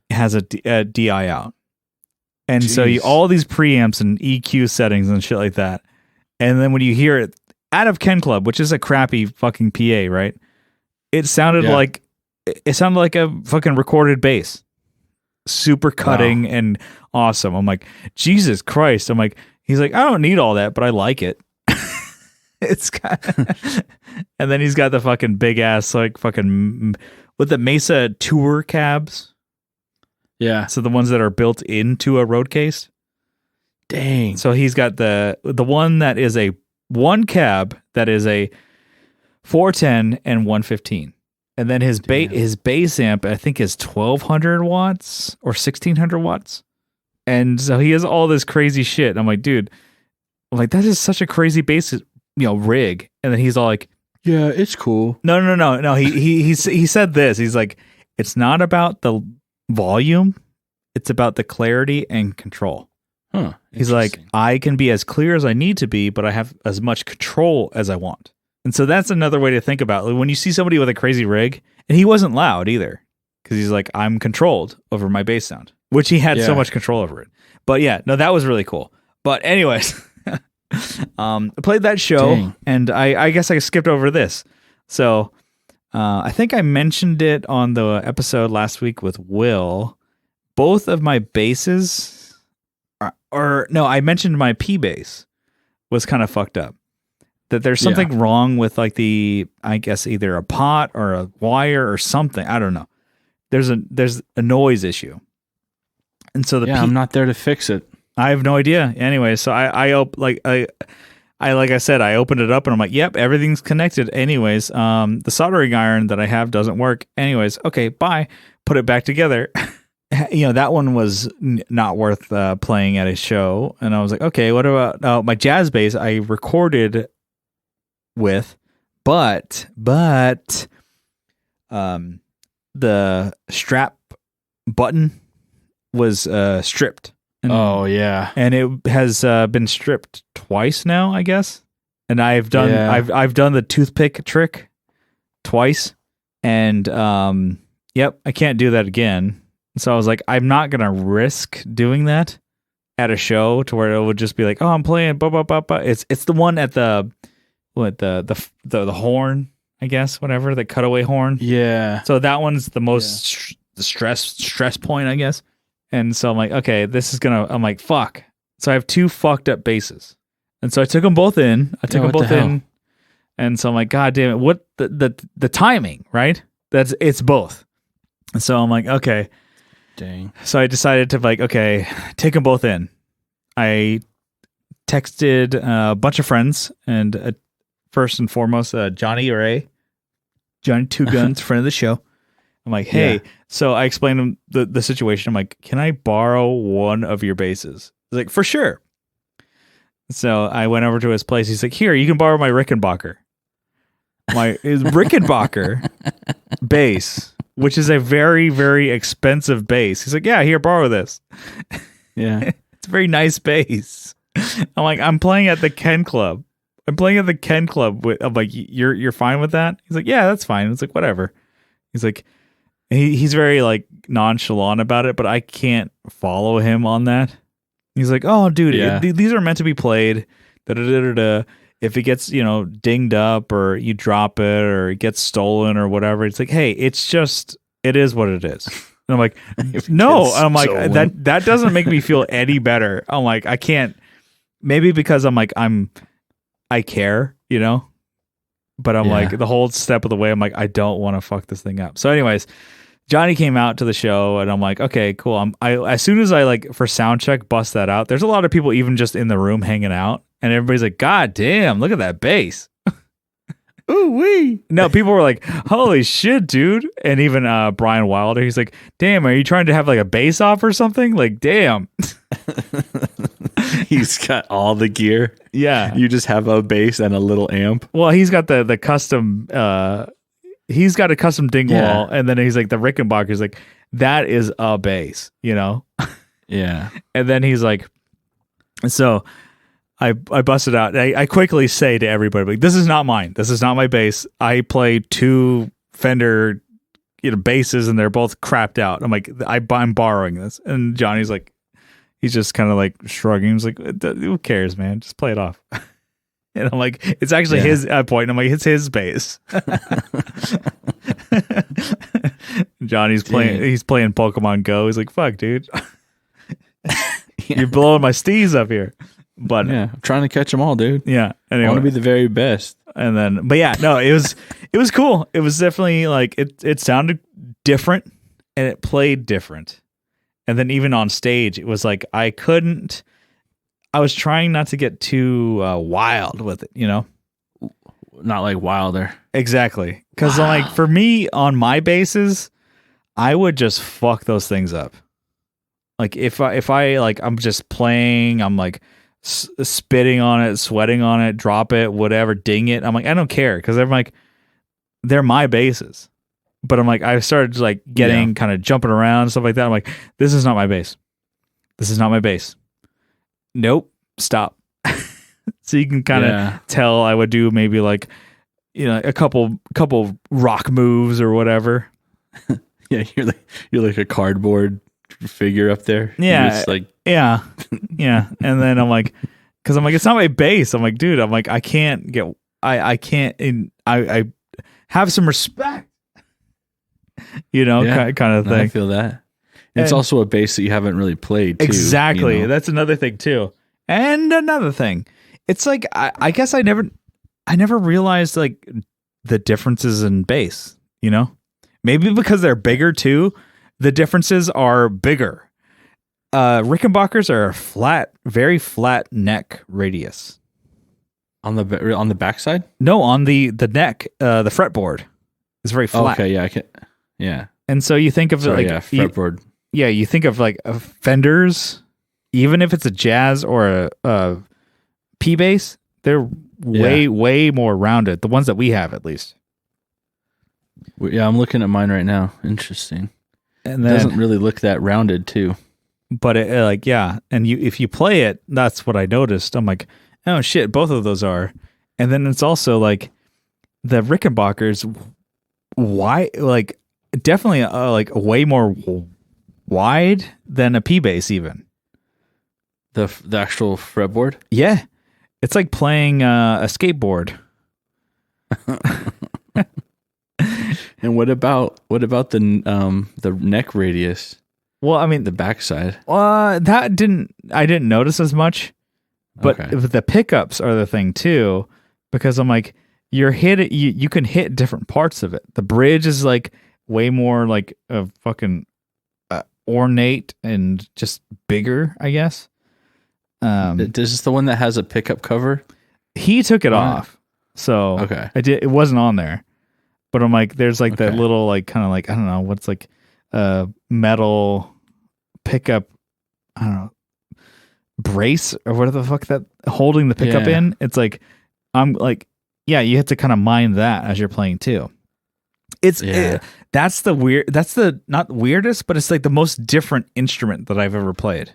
has a DI out. And so all these preamps and EQ settings and shit like that. And then when you hear it out of Ken Club, which is a crappy fucking PA, right? It sounded like a fucking recorded bass. Super cutting and awesome. I'm like, Jesus Christ. I'm like, he's like, I don't need all that, but I like it. It's got, and then he's got the fucking big ass like fucking with the Mesa tour cabs. Yeah. So the ones that are built into a road case. Dang. So he's got the one that is a one cab that is a 410 and 115. And then his bass amp I think is 1200 watts or 1600 watts. And so he has all this crazy shit. And I'm like, dude, that is such a crazy bass rig. And then he's all like, yeah, it's cool. No. He said this. He's like, it's not about the volume. It's about the clarity and control. Huh. He's like, I can be as clear as I need to be, but I have as much control as I want. And so that's another way to think about it. When you see somebody with a crazy rig, and he wasn't loud either, because he's like, I'm controlled over my bass sound, which he had so much control over it. But yeah, no, that was really cool. But anyways, I played that show, and I guess I skipped over this. So I think I mentioned it on the episode last week with Will. Both of my basses, I mentioned my P bass was kind of fucked up. That there's something wrong with like I guess either a pot or a wire or something. I don't know. There's a noise issue. And so I'm not there to fix it. I have no idea. Anyway, so like I said, I opened it up and I'm like, yep, everything's connected. Anyways, the soldering iron that I have doesn't work. Anyways, okay, bye. Put it back together. That one was not worth playing at a show. And I was like, okay, what about my jazz bass? I recorded with, but the strap button was stripped. And, and it has been stripped twice now, I guess. And I've done I've done the toothpick trick twice, and I can't do that again. So I was like, I'm not gonna risk doing that at a show to where it would just be like, oh, I'm playing blah blah blah blah. It's the one at the horn, I guess, whatever, the cutaway horn. Yeah. So that one's the most the stress point, I guess. And so I'm like, okay, I'm like, fuck. So I have two fucked up basses. And so I took them both in. And so I'm like, God damn it. What the timing, right? It's both. And so I'm like, okay. Dang. So I decided to like, okay, take them both in. I texted a bunch of friends, and first and foremost, Johnny Two Guns, friend of the show. I'm like, hey, so I explained him the situation. I'm like, can I borrow one of your basses? He's like, for sure. So I went over to his place. He's like, here, you can borrow my Rickenbacker. His Rickenbacker bass, which is a very, very expensive bass. He's like, yeah, here, borrow this. Yeah. It's a very nice bass. I'm like, I'm playing at the Ken Club. I'm like, you're fine with that? He's like, yeah, that's fine. It's like, whatever. He's like, he's very like nonchalant about it, but I can't follow him on that. He's like, oh, dude, these are meant to be played. If it gets, dinged up or you drop it or it gets stolen or whatever, it's like, hey, it is what it is. And I'm like, no. I'm like, that doesn't make me feel any better. I'm like, I can't. Maybe because I'm like, I care, but I'm like, the whole step of the way, I'm like, I don't want to fuck this thing up. So anyways, Johnny came out to the show and I'm like, okay, cool. As soon as I like for sound check, bust that out. There's a lot of people even just in the room hanging out, and everybody's like, God damn, look at that bass. Ooh wee. No, people were like, holy shit, dude. And even Brian Wilder, he's like, damn, are you trying to have like a bass off or something? Like, damn. He's got all the gear. Yeah. You just have a bass and a little amp. Well, he's got the custom he's got a custom ding wall, and then he's like the Rickenbacker's like, that is a bass, Yeah. And then he's like, so I busted out. I quickly say to everybody, like, this is not mine. This is not my bass. I play 2 Fender, basses, and they're both crapped out. I'm like, I'm borrowing this. And Johnny's like, he's just kind of like shrugging. He's like, who cares, man? Just play it off. And I'm like, it's actually his point. I'm like, it's his bass. Johnny's playing. He's playing Pokemon Go. He's like, fuck, dude. You're blowing my steez up here. But I'm trying to catch them all, dude. Yeah. Anyway. I want to be the very best. And then, but yeah, no, it was cool. It was definitely like, it sounded different and it played different. And then even on stage, it was like, I was trying not to get too wild with it, Not like Wilder. Exactly. Because like for me on my basses, I would just fuck those things up. Like if I like, I'm just playing, I'm like spitting on it, sweating on it, drop it, whatever, ding it. I'm like, I don't care. Because I'm like, they're my basses. But I'm like, I started like getting kind of jumping around and stuff like that. I'm like, this is not my bass. This is not my bass. Nope. Stop. So you can kind of tell I would do maybe like, a couple rock moves or whatever. Yeah, you're like a cardboard figure up there. Yeah, just like yeah. And then I'm like, because I'm like, it's not my bass. I'm like, dude, I'm like, I can't get, I can't. I have some respect. Kind of thing. I feel that. And it's also a bass that you haven't really played. Too, exactly. That's another thing too. And another thing, it's like I guess I never realized like the differences in bass. Maybe because they're bigger too. The differences are bigger. Rickenbackers are a very flat neck radius. On the backside? No, on the neck, the fretboard is very flat. Okay, yeah, I can. Yeah. And so you think of fretboard. You think of like Fenders, even if it's a jazz or a P bass, they're way more rounded. The ones that we have, at least. Yeah, I'm looking at mine right now. Interesting. And then, it doesn't really look that rounded, too. But and if you play it, that's what I noticed. I'm like, oh shit, both of those are. And then it's also like the Rickenbackers, definitely like way more wide than a P bass even. The actual fretboard? Yeah. It's like playing a skateboard. And what about the neck radius? Well, I mean the backside. I didn't notice as much, but the pickups are the thing too, because I'm like, you can hit different parts of it. The bridge is like way more like a fucking ornate and just bigger, I guess. Is this the one that has a pickup cover? He took it off, so it wasn't on there. But I'm like, there's like that little like kind of like, I don't know what's like metal pickup, I don't know, brace or whatever the fuck that holding the pickup in. It's like, I'm like, yeah, you have to kind of mind that as you're playing too. That's the not weirdest, but it's like the most different instrument that I've ever played.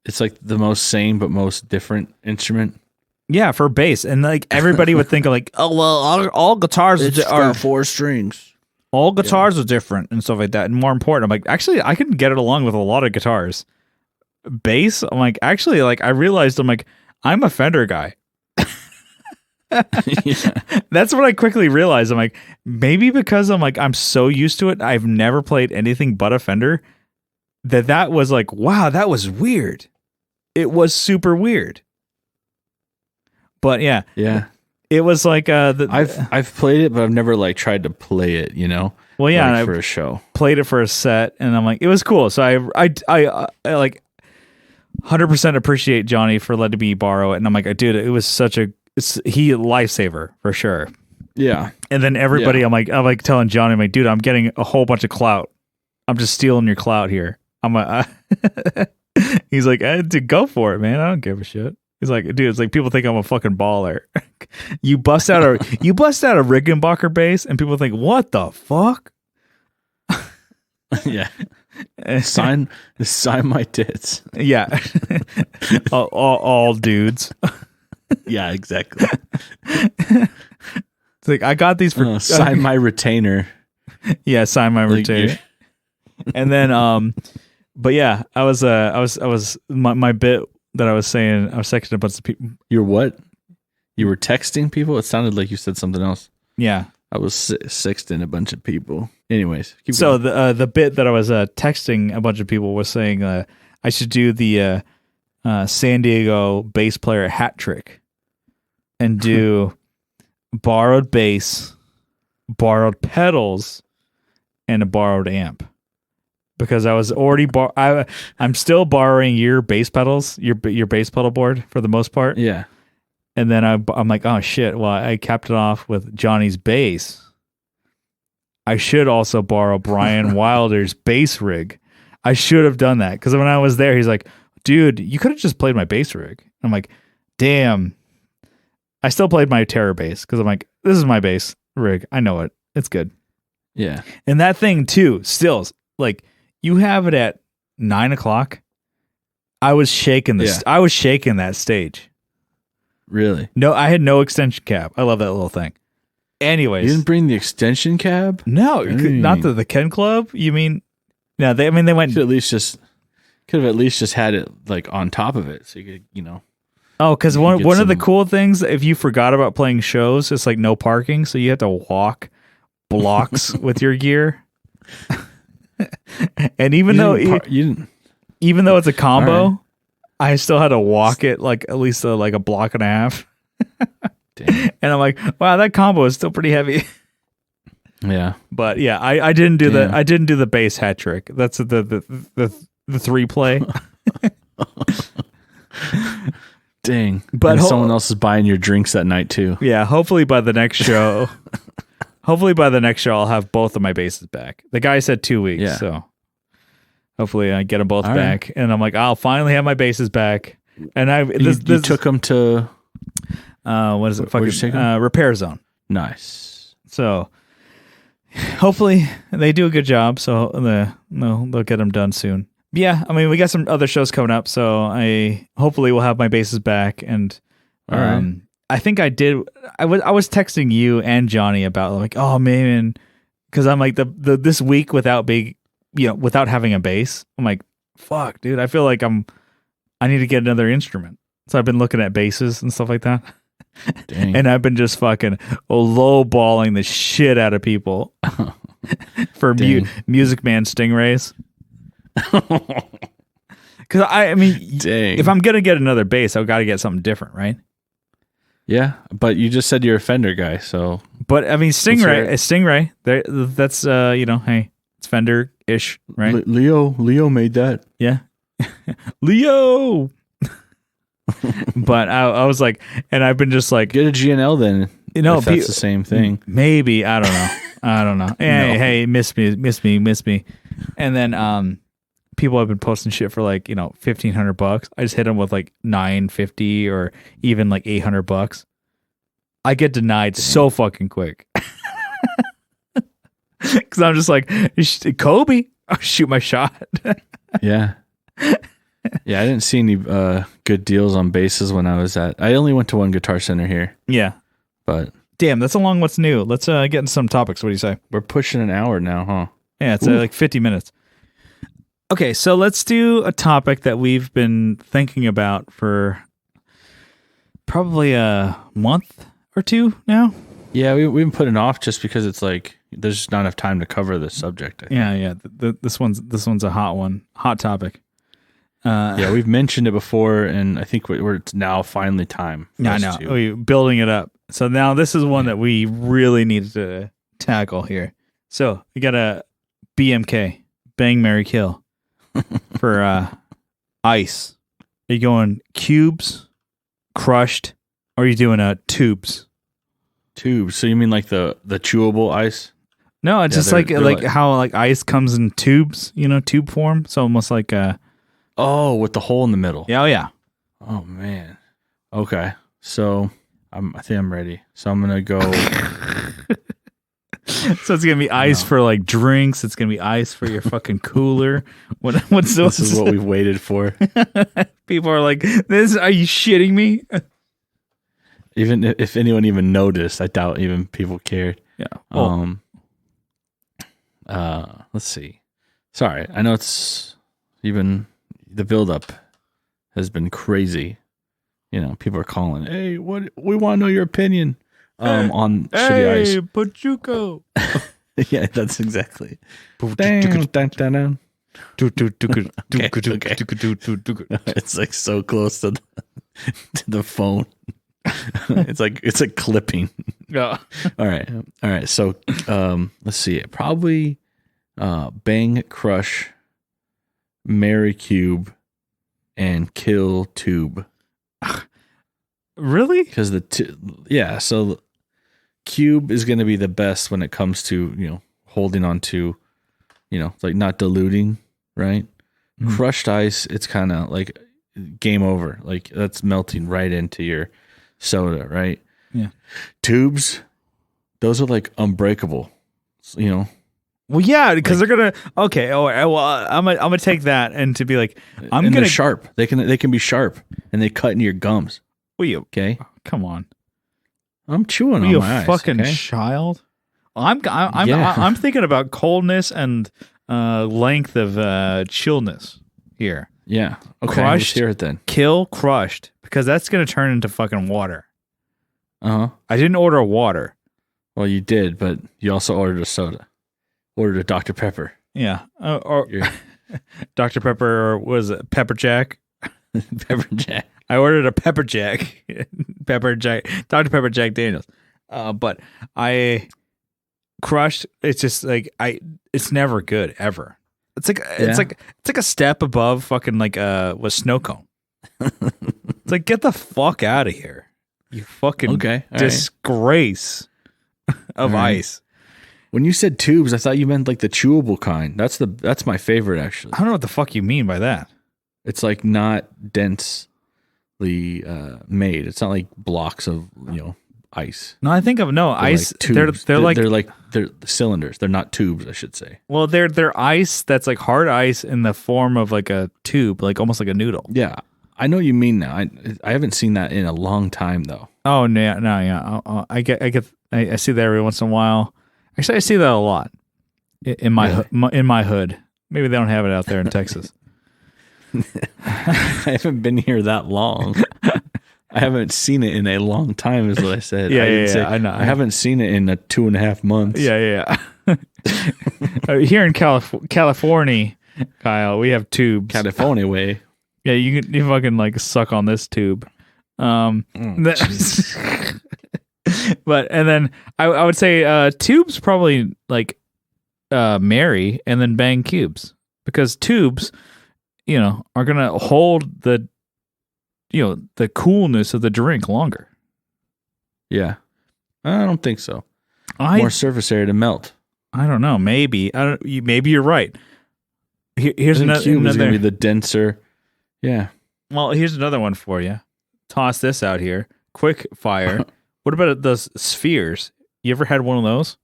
It's like the most same but most different instrument. Yeah, for bass, and like everybody would think of like, oh well, all guitars are 4 strings. All guitars are different and stuff like that, and more important. I'm like, actually, I can get it along with a lot of guitars. Bass, I'm like, actually, like I realized, I'm like, I'm a Fender guy. That's what I quickly realized. I'm like, maybe because I'm like, I'm so used to it, I've never played anything but a Fender. That was like, wow, that was weird. It was super weird. But yeah, it was like I've played it, but I've never like tried to play it. Well, yeah, like for a show, played it for a set, and I'm like, it was cool. So I like 100% appreciate Johnny for letting me borrow it, and I'm like, dude, it was such a lifesaver for sure. Yeah, and then everybody, I'm like telling Johnny, I'm like, dude, I'm getting a whole bunch of clout. I'm just stealing your clout here. He's like, dude, go for it, man. I don't give a shit. He's like, dude, it's like people think I'm a fucking baller. You bust out a Rickenbacker bass, and people think, what the fuck? Yeah. sign my tits. Yeah. all dudes. Yeah, exactly. It's like, I got these for sign my retainer. Yeah, sign my retainer. And then but yeah, I was my bit that I was saying, I was texting a bunch of people. You're what? You were texting people? It sounded like you said something else. Yeah. I was sexting a bunch of people. Anyways, keep so going. the bit that I was texting a bunch of people was saying I should do the San Diego bass player hat trick and do borrowed bass, borrowed pedals, and a borrowed amp. Because I was already I'm still borrowing your bass pedals, your bass pedal board for the most part. Yeah. And then I'm like, oh shit, well, I capped it off with Johnny's bass. I should also borrow Brian Wilder's bass rig. I should have done that, because when I was there, he's like, dude, you could have just played my bass rig. I'm like, damn. I still played my Terror bass, because I'm like, this is my bass rig. I know it. It's good. Yeah. And that thing too, still, like, you have it at 9:00. I was shaking I was shaking that stage. Really? No, I had no extension cab. I love that little thing. Anyways, you didn't bring the extension cab? No, not the Ken Club. You mean? No, they went. Could have at least just had it like on top of it, so you could, you know. Oh, because one of the cool things, if you forgot about playing shows, it's like no parking, so you have to walk blocks with your gear. And even though it's a combo, right, I still had to walk it like at least like a block and a half. Damn. And I'm like, wow, that combo is still pretty heavy. Yeah, but yeah, I didn't do the bass hat trick. That's the 3-play. Dang. But someone else is buying your drinks that night too. Yeah, hopefully by the next show. I'll have both of my basses back. The guy said 2 weeks, so hopefully I get them both back. Right. And I'm like, I'll finally have my basses back. And you took them to what is it? Fucking Repair Zone. Nice. So hopefully they do a good job. So they'll get them done soon. Yeah, I mean, we got some other shows coming up, so I hopefully will have my basses back. And I think I did. I was texting you and Johnny about like, oh man, because I'm like this week without having a bass. I'm like, fuck, dude. I feel like I need to get another instrument. So I've been looking at basses and stuff like that. Dang. And I've been just fucking lowballing the shit out of people for Music Man Stingrays. Because I mean, dang, if I'm gonna get another bass, I've got to get something different, right? Yeah, but you just said you're a Fender guy, so. But I mean, Stingray. That's hey, it's Fender-ish, right? Leo made that. Yeah, Leo. But I was like, and I've been just like, get a GNL then. If that's the same thing. Maybe I don't know. Hey, miss me. And then people have been posting shit for like $1,500. I just hit them with like $950 or even like $800. I get denied so fucking quick because I'm just like, Kobe, I'll shoot my shot. Yeah. Yeah, I didn't see any good deals on basses when I was I only went to one Guitar Center here. Yeah. But damn, that's a long what's new. Let's get into some topics. What do you say? We're pushing an hour now, huh? Yeah, it's like 50 minutes. Okay, so let's do a topic that we've been thinking about for probably a month or two now. Yeah, we've been putting it off just because it's like there's just not enough time to cover this subject. Yeah. This one's a hot topic. Yeah, we've mentioned it before, and I think it's now finally time. Yeah, I know. We're building it up. So now this is one that we really need to tackle here. So we got a BMK, Bang, Marry, Kill, for ice. Are you going cubes, crushed, or are you doing tubes? Tubes. So you mean like the chewable ice? No, it's just like how like ice comes in tubes, tube form. So almost like oh, with the hole in the middle. Yeah, oh yeah. Oh man. Okay. So I think I'm ready. So I'm gonna go. So it's gonna be ice for like drinks. It's gonna be ice for your fucking cooler. What's This is what we've waited for. People are like, "This? Are you shitting me?" Even if anyone even noticed, I doubt even people cared. Yeah. Well, Let's see. Sorry, I know it's even the buildup has been crazy. People are calling. Hey, what? We want to know your opinion on shitty ice. Pachuco. Yeah, that's exactly. Down. It's like so close to the phone. It's like clipping. Yeah. All right. So let's see. Probably bang, crush, marry, cube, and kill, tube. Really? Because so cube is going to be the best when it comes to holding on to like not diluting, right? Mm-hmm. Crushed ice, it's kind of like game over. Like that's melting right into your soda, right? Yeah. Tubes, those are like unbreakable. Well, yeah, because they're gonna. Okay. Oh, well, I'm gonna take that and to be like, they're sharp. They can be sharp and they cut into your gums. Will you? Okay. Come on. I'm chewing on my ice. Fucking okay? child. I'm thinking about coldness and length of chillness here. Yeah. Okay. Crushed. Let's hear it then. Kill, crushed, because that's gonna turn into fucking water. I didn't order water. Well, you did, but you also ordered a soda. Ordered a Dr. Pepper. Yeah. Or Dr. Pepper, or was it Pepper Jack? Pepper Jack. I ordered a Pepper Jack. Pepper Jack. Dr. Pepper Jack Daniels. But I crushed. It's just like it's never good ever. It's like a step above fucking like with snow cone. It's like, get the fuck out of here. You fucking disgrace of ice. When you said tubes, I thought you meant like the chewable kind. That's my favorite actually. I don't know what the fuck you mean by that. It's like not densely made. It's not like blocks of ice. No, I think of ice. Like They're they're cylinders. They're not tubes, I should say. Well, they're ice that's like hard ice in the form of like a tube, like almost like a noodle. Yeah, I know what you mean now. I haven't seen that in a long time though. Oh no, yeah. I see that every once in a while. Actually, I see that a lot in my hood. Maybe they don't have it out there in Texas. I haven't been here that long. I haven't seen it in a long time, is what I said. Yeah. I know. I haven't seen it in 2.5 months. Yeah. Here in California, Kyle, we have tubes. California way. Yeah, you fucking like suck on this tube. But and then I would say tubes probably like marry and then bang cubes, because tubes are gonna hold the coolness of the drink longer. Yeah, I don't think so. More surface area to melt. I don't know. Maybe maybe you're right. Here's another. Cube is gonna be the denser. Yeah. Well, here's another one for you. Toss this out here. Quick fire. What about those spheres? You ever had one of those?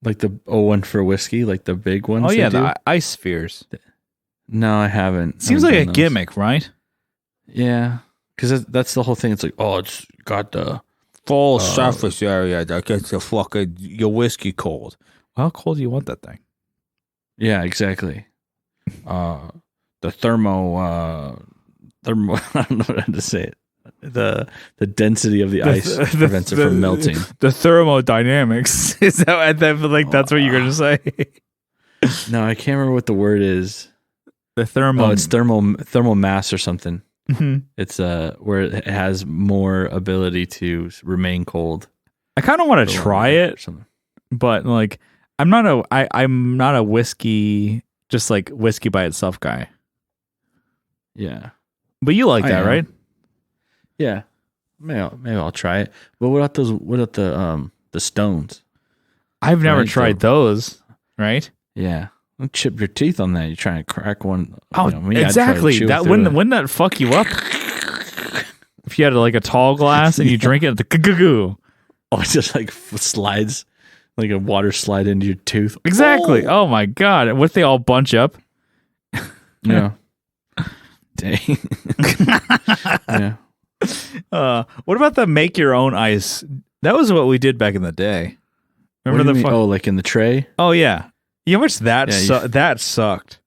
Like the one for whiskey, like the big ones? Oh, yeah, the ice spheres. No, I haven't. Seems like a gimmick, right? Yeah. Because that's the whole thing. It's like, it's got the full surface area that gets your whiskey cold. How cold do you want that thing? Yeah, exactly. The thermo, I don't know how to say it. The density of the ice prevents it from melting. The thermodynamics. Is that that's what you're going to say? No, I can't remember what the word is. The thermal. It's thermal mass or something. Mm-hmm. It's where it has more ability to remain cold. I kind of want to try it, but like I'm not a whiskey, just like whiskey by itself guy. Yeah, but you like that, right? Yeah, maybe I'll try it. But what about those? What about the stones? I've never tried those. Right? Yeah. Don't chip your teeth on that. You're trying to crack one. Oh, exactly. That wouldn't that fuck you up? If you had like a tall glass and you drink it, the goo. Oh, it just like slides like a water slide into your tooth. Exactly. Oh my god! What if they all bunch up? Yeah. Dang. Yeah. What about the make your own ice? That was what we did back in the day. Remember the like in the tray? Oh yeah. You know how much that sucked.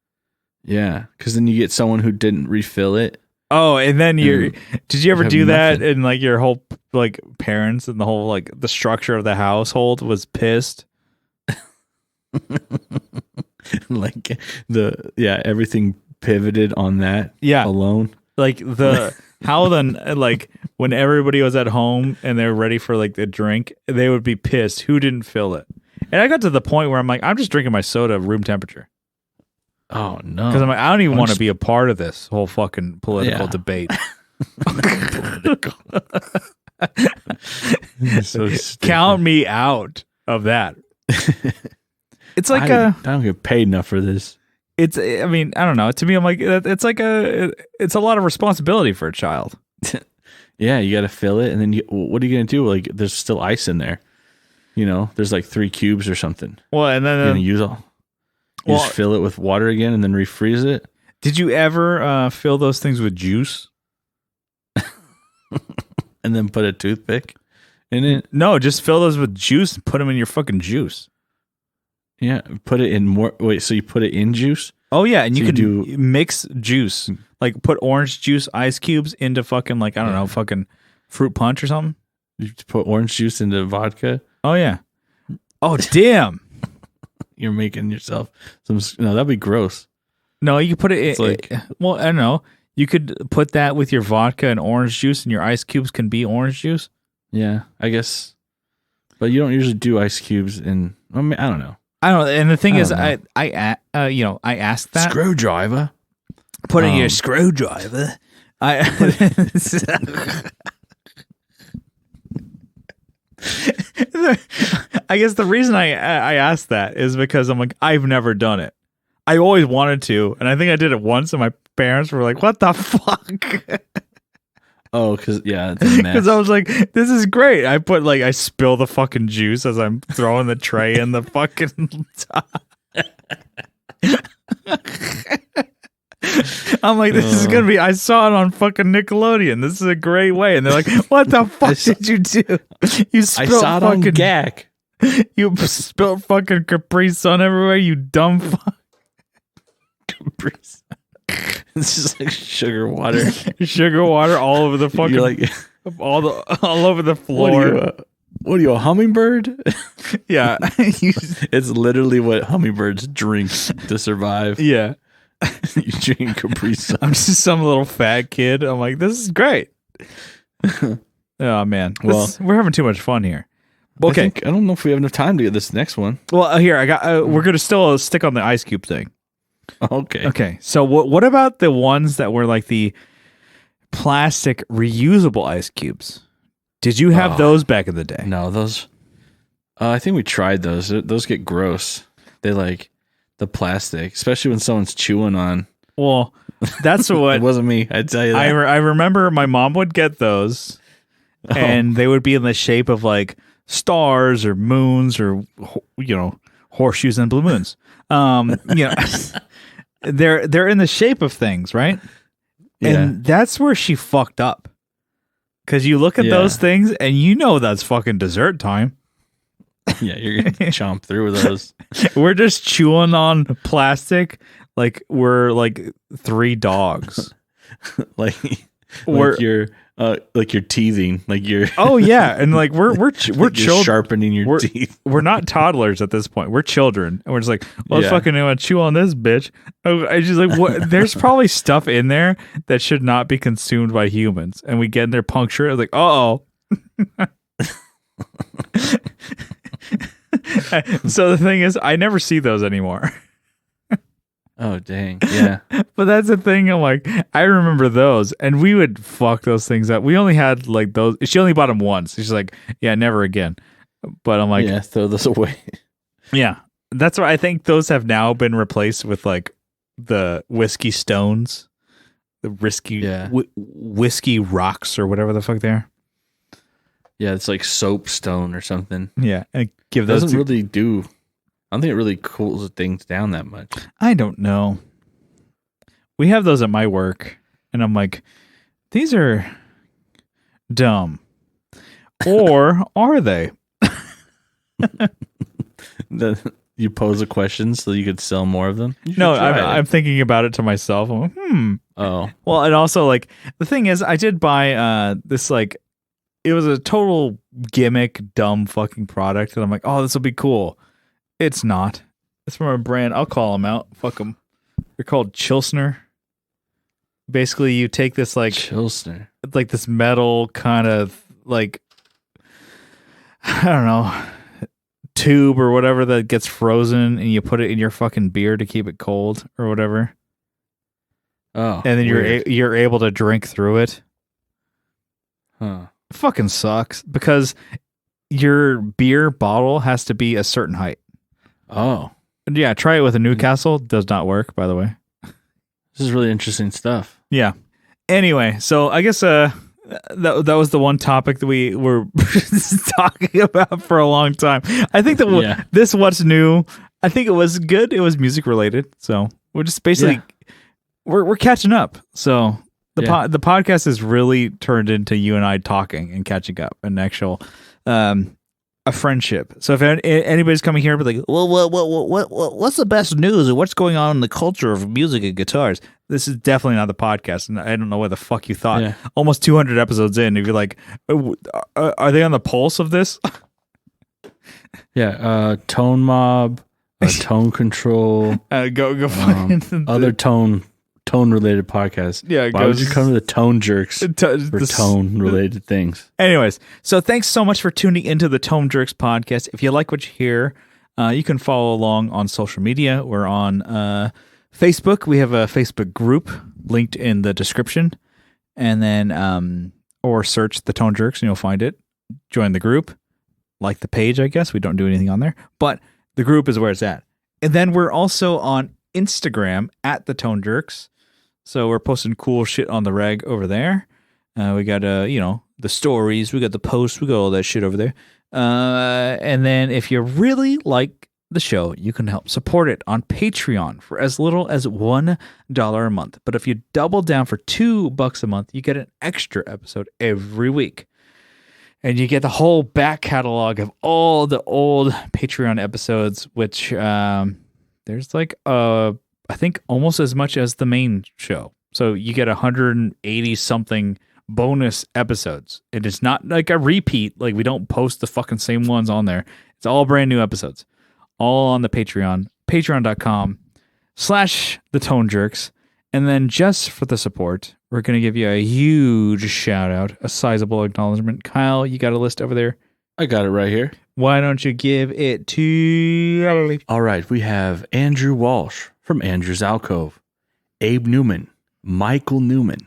Yeah, because then you get someone who didn't refill it. Oh, and then did you ever do that? nothing. And like your whole like parents and the whole like the structure of the household was pissed. Like everything pivoted on that alone. Like like when everybody was at home and they were ready for like the drink, they would be pissed who didn't fill it. And I got to the point where I'm like, I'm just drinking my soda room temperature. Oh no! Because I'm like, I don't even want to be a part of this whole fucking political debate. So count me out of that. It's like I don't get paid enough for this. I mean, I don't know. To me, I'm like, it's like it's a lot of responsibility for a child. Yeah, you got to fill it, and then what are you gonna do? Like, there's still ice in there. You know, there's like 3 cubes or something. Well, and then you're gonna use all. You just fill it with water again and then refreeze it. Did you ever fill those things with juice? And then put a toothpick in it? No, just fill those with juice and put them in your fucking juice. Yeah, put it in more. Wait, so you put it in juice? Oh, yeah, and so you could mix juice. Like put orange juice ice cubes into fucking, like, I don't know, fucking fruit punch or something. You put orange juice into vodka? Oh, yeah. Oh, damn. You're making yourself some. No, that'd be gross. No, you could put it in. Well, I don't know. You could put that with your vodka and orange juice, and your ice cubes can be orange juice. Yeah, I guess. But you don't usually do ice cubes in. I mean, I don't know. I don't know. And the thing is, I asked that. Screwdriver. Put in your screwdriver. I guess the reason I asked that is because I'm like, I've never done it. I always wanted to, and I think I did it once, and my parents were like, "What the fuck?" Oh, because because I was like, "This is great." I spill the fucking juice as I'm throwing the tray in the fucking top. I'm like, this is gonna be. I saw it on fucking Nickelodeon. This is a great way, and they're like, "What the fuck did you do? You spilled I saw it on Gak. You spilled fucking Capri Sun everywhere. You dumb fuck." Capri Sun. It's just like sugar water, all over the fucking. You're like all over the floor. What are you, a hummingbird? Yeah, it's literally what hummingbirds drink to survive. Yeah. You drink Capri Sun. I'm just some little fat kid. I'm like, this is great. Oh man, we're having too much fun here. Okay, I don't know if we have enough time to get this next one. Well, here I got. We're gonna still stick on the ice cube thing. Okay. Okay. So what about the ones that were like the plastic reusable ice cubes? Did you have those back in the day? No, those. I think we tried those. Those get gross. They like. The plastic, especially when someone's chewing on. Well, that's what. It wasn't me. I tell you that. I remember my mom would get those, and they would be in the shape of like stars or moons or horseshoes and blue moons. They're in the shape of things, right? Yeah. And that's where she fucked up. Because you look at those things and that's fucking dessert time. Yeah, you're gonna chomp through those. We're just chewing on plastic like we're like 3 dogs. like you're teething, like you're. Oh yeah, and like we're like children sharpening your teeth. We're not toddlers at this point. We're children, and we're just like, let's fucking chew on this bitch. I just like what? There's probably stuff in there that should not be consumed by humans, and we get in there puncture it. Like, So the thing is, I never see those anymore. Oh dang, yeah. But that's the thing. I'm like, I remember those, and we would fuck those things up. We only had like those. She only bought them once. She's like, yeah, never again. But I'm like, yeah, throw those away. Yeah, that's why I think those have now been replaced with like the whiskey stones, the whiskey rocks or whatever the fuck they are. Yeah, it's like soapstone or something. Yeah, and give It those. doesn't really do. I don't think it really cools things down that much. I don't know. We have those at my work, and I'm like, these are dumb, or are they? You pose a question so you could sell more of them? No, I'm thinking about it to myself. I'm like, Oh. Well, and also, like, the thing is, I did buy this, like, it was a total gimmick, dumb fucking product. And I'm like, oh, this will be cool. It's not. It's from a brand. I'll call them out. Fuck them. They're called Chilsner. Basically, you take this, like, Chilsner. like this metal kind of, like, I don't know, tube or whatever that gets frozen, and you put it in your fucking beer to keep it cold or whatever. Oh. And then weird. you're able to drink through it. Huh. It fucking sucks because your beer bottle has to be a certain height. Oh. Yeah, try it with a Newcastle. Does not work, by the way. This is really interesting stuff. Yeah. Anyway, so I guess that was the one topic that we were talking about for a long time. I think that this What's New, I think it was good. It was music related. So we're just basically we're catching up. So the podcast has really turned into you and I talking and catching up, an actual a friendship. So if anybody's coming here, be like, Well, what's the best news and what's going on in the culture of music and guitars? this is definitely not the podcast, and I don't know what the fuck you thought. Yeah. Almost 200 episodes in, if you're like, are they on the pulse of this? Yeah, Tone Mob, Tone Control, Go find other tone related podcasts. Yeah, why would you come to the Tone Jerks for tone related things? Anyways, so thanks so much for tuning into the Tone Jerks podcast. If you like what you hear, you can follow along on social media. We're on Facebook. We have a Facebook group linked in the description, and then or search the Tone Jerks and you'll find it. Join the group. Like the page, I guess. We don't do anything on there, but the group is where it's at. And then we're also on Instagram at the Tone Jerks. So we're posting cool shit on the reg over there. We got the stories, we got the posts, we got all that shit over there. And then if you really like the show, you can help support it on Patreon for as little as $1 a month. But if you double down for $2 a month, you get an extra episode every week. And you get the whole back catalog of all the old Patreon episodes, which there's like I think almost as much as the main show. So you get 180 something bonus episodes. It is not like a repeat. Like we don't post the fucking same ones on there. It's all brand new episodes. All on the Patreon. Patreon.com/theToneJerks. And then just for the support, we're going to give you a huge shout out, a sizable acknowledgement. Kyle, you got a list over there? I got it right here. Why don't you give it to... All right, we have Andrew Walsh from Andrew's Alcove, Abe Newman, Michael Newman,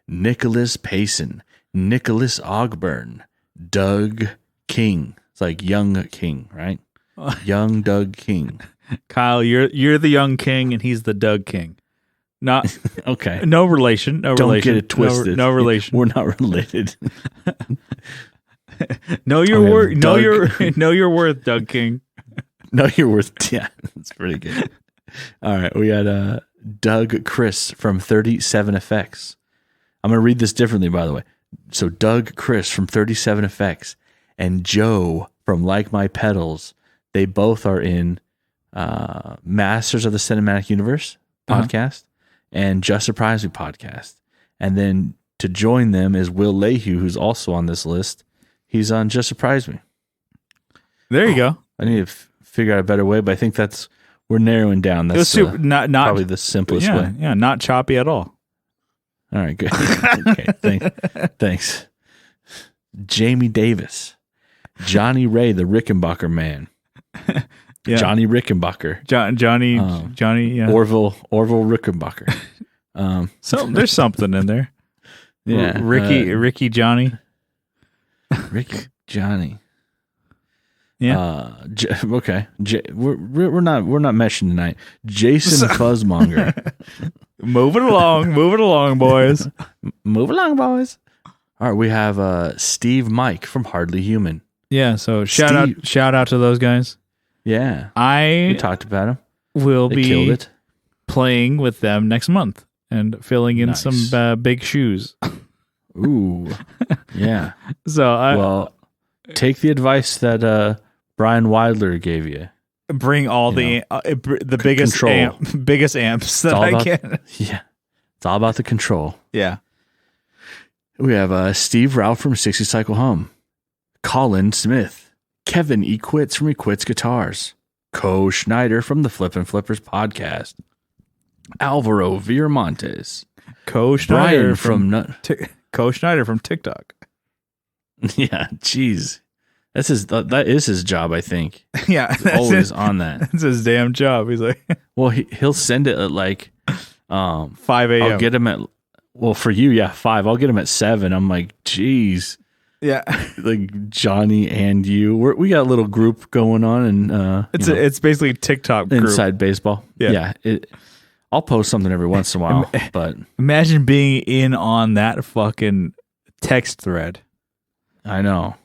Nicholas Payson, Nicholas Ogburn, Doug King. It's like Young King, right? Young Doug King. Kyle, you're the Young King and he's the Doug King. Not okay. No relation. No Don't relation. get it twisted. No relation. We're not related. Know your worth. Know your worth, Doug King. Know your worth. Yeah, that's pretty good. All right, we got Doug Chris from 37 Effects. I'm gonna read this differently, by the way. So Doug Chris from 37 Effects and Joe from Like My Pedals. They both are in Masters of the Cinematic Universe podcast. And Just Surprise Me podcast. And then to join them is Will Lehue, who's also on this list. He's on Just Surprise Me. There you go. I need to figure out a better way, but I think we're narrowing down. That's not probably the simplest way. Yeah, not choppy at all. All right, good. Okay, thanks. Jamie Davis. Johnny Ray, the Rickenbacker man. Yeah. Johnny Rickenbacker. Johnny, yeah. Orville Rickenbacker. So there's something in there. Yeah. Ricky Johnny. Ricky Johnny. Yeah. Okay. We're not meshing tonight. Jason Fuzzmonger. Move it along, boys. Move along, boys. All right, we have Steve Mike from Hardly Human. Yeah, so shout out to those guys. Yeah. I We talked about him. will They killed be it. playing with them next month and filling in Nice. some big shoes. Ooh. Yeah. So take the advice that Brian Weidler gave you. bring all the biggest control. biggest amps that I can. Yeah. It's all about the control. Yeah. We have Steve Rao from 60 Cycle Hum, Colin Smith, Kevin Equits from Equits Guitars, Co Schneider from the Flippin' Flippers podcast, Alvaro Viramontes, Co Schneider Brian Co Schneider from TikTok. Yeah, jeez. That is his job, I think. Yeah, He's always on that. That's his damn job. He's like, Well, he'll send it at like 5 a.m. I'll get him at for you, yeah, 5. I'll get him at 7. I'm like, geez. Yeah, Like Johnny and you. We got a little group going on, and it's basically TikTok group. Inside baseball. Yeah. I'll post something every once in a while, but Imagine being in on that fucking text thread. I know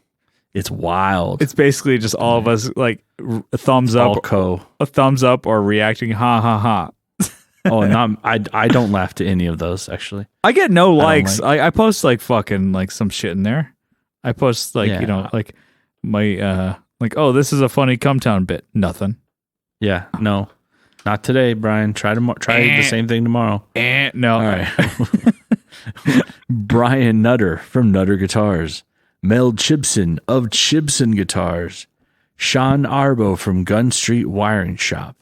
it's wild. It's basically just all of us like a thumbs all up, a thumbs up, or reacting ha ha ha. Oh, and I don't laugh to any of those actually. I get no likes. I post like fucking like some shit in there. I post like like my like, oh, this is a funny Cumtown bit. Nothing. Yeah, no, not today, Brian. Try the same thing tomorrow. No. All right. Brian Nutter from Nutter Guitars, Mel Chibson of Chibson Guitars, Sean Arbo from Gun Street Wiring Shop,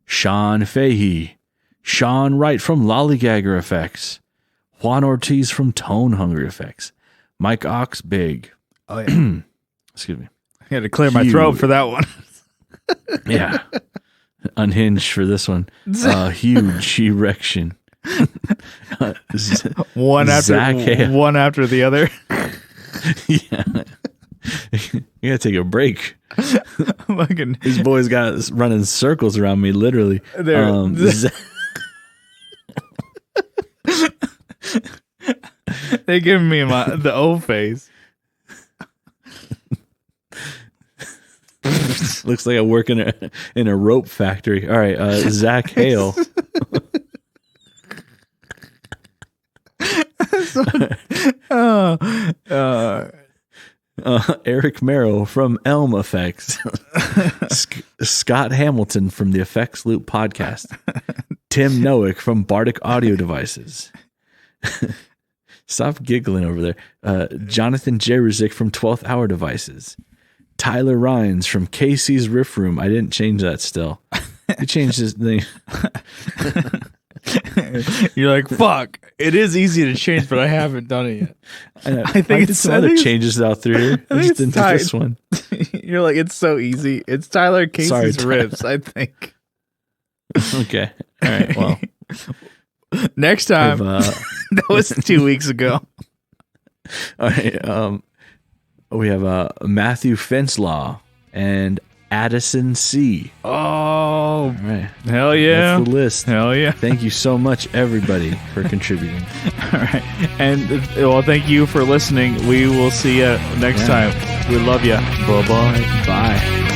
Sean Fahey, Sean Wright from Lollygagger Effects, Juan Ortiz from Tone Hungry Effects, Mike Ox Big. Oh yeah. Excuse me. I had to clear my throat for that one. Yeah. Unhinged for this one. Huge erection. One Zach Hale. one after the other. Yeah. You gotta take a break. Fucking These boys got us running circles around me, literally. They giving me the O face. Looks like I work in a rope factory. All right, Zach Hale. Eric Merrill from Elm Effects. Scott Hamilton from the Effects Loop podcast. Tim Nowick from Bardic Audio Devices. Stop giggling over there. Jonathan Jeruzik from 12th Hour Devices. Tyler Rhines from Casey's Riff Room. I didn't change that still. He changed his name. You're like, fuck. It is easy to change, but I haven't done it yet. I think it's some other changes out through here. I just didn't do this one. You're like, it's so easy. It's Tyler Casey's Riffs, I think. Okay. All right. Well, next time. That was 2 weeks ago. All right. We have Matthew Fenslaw and Addison C. Oh, all right. Hell yeah. That's the list. Hell yeah. Thank you so much, everybody, for contributing. All right. And, well, thank you for listening. We will see you next time. We love you. Bye-bye. Bye.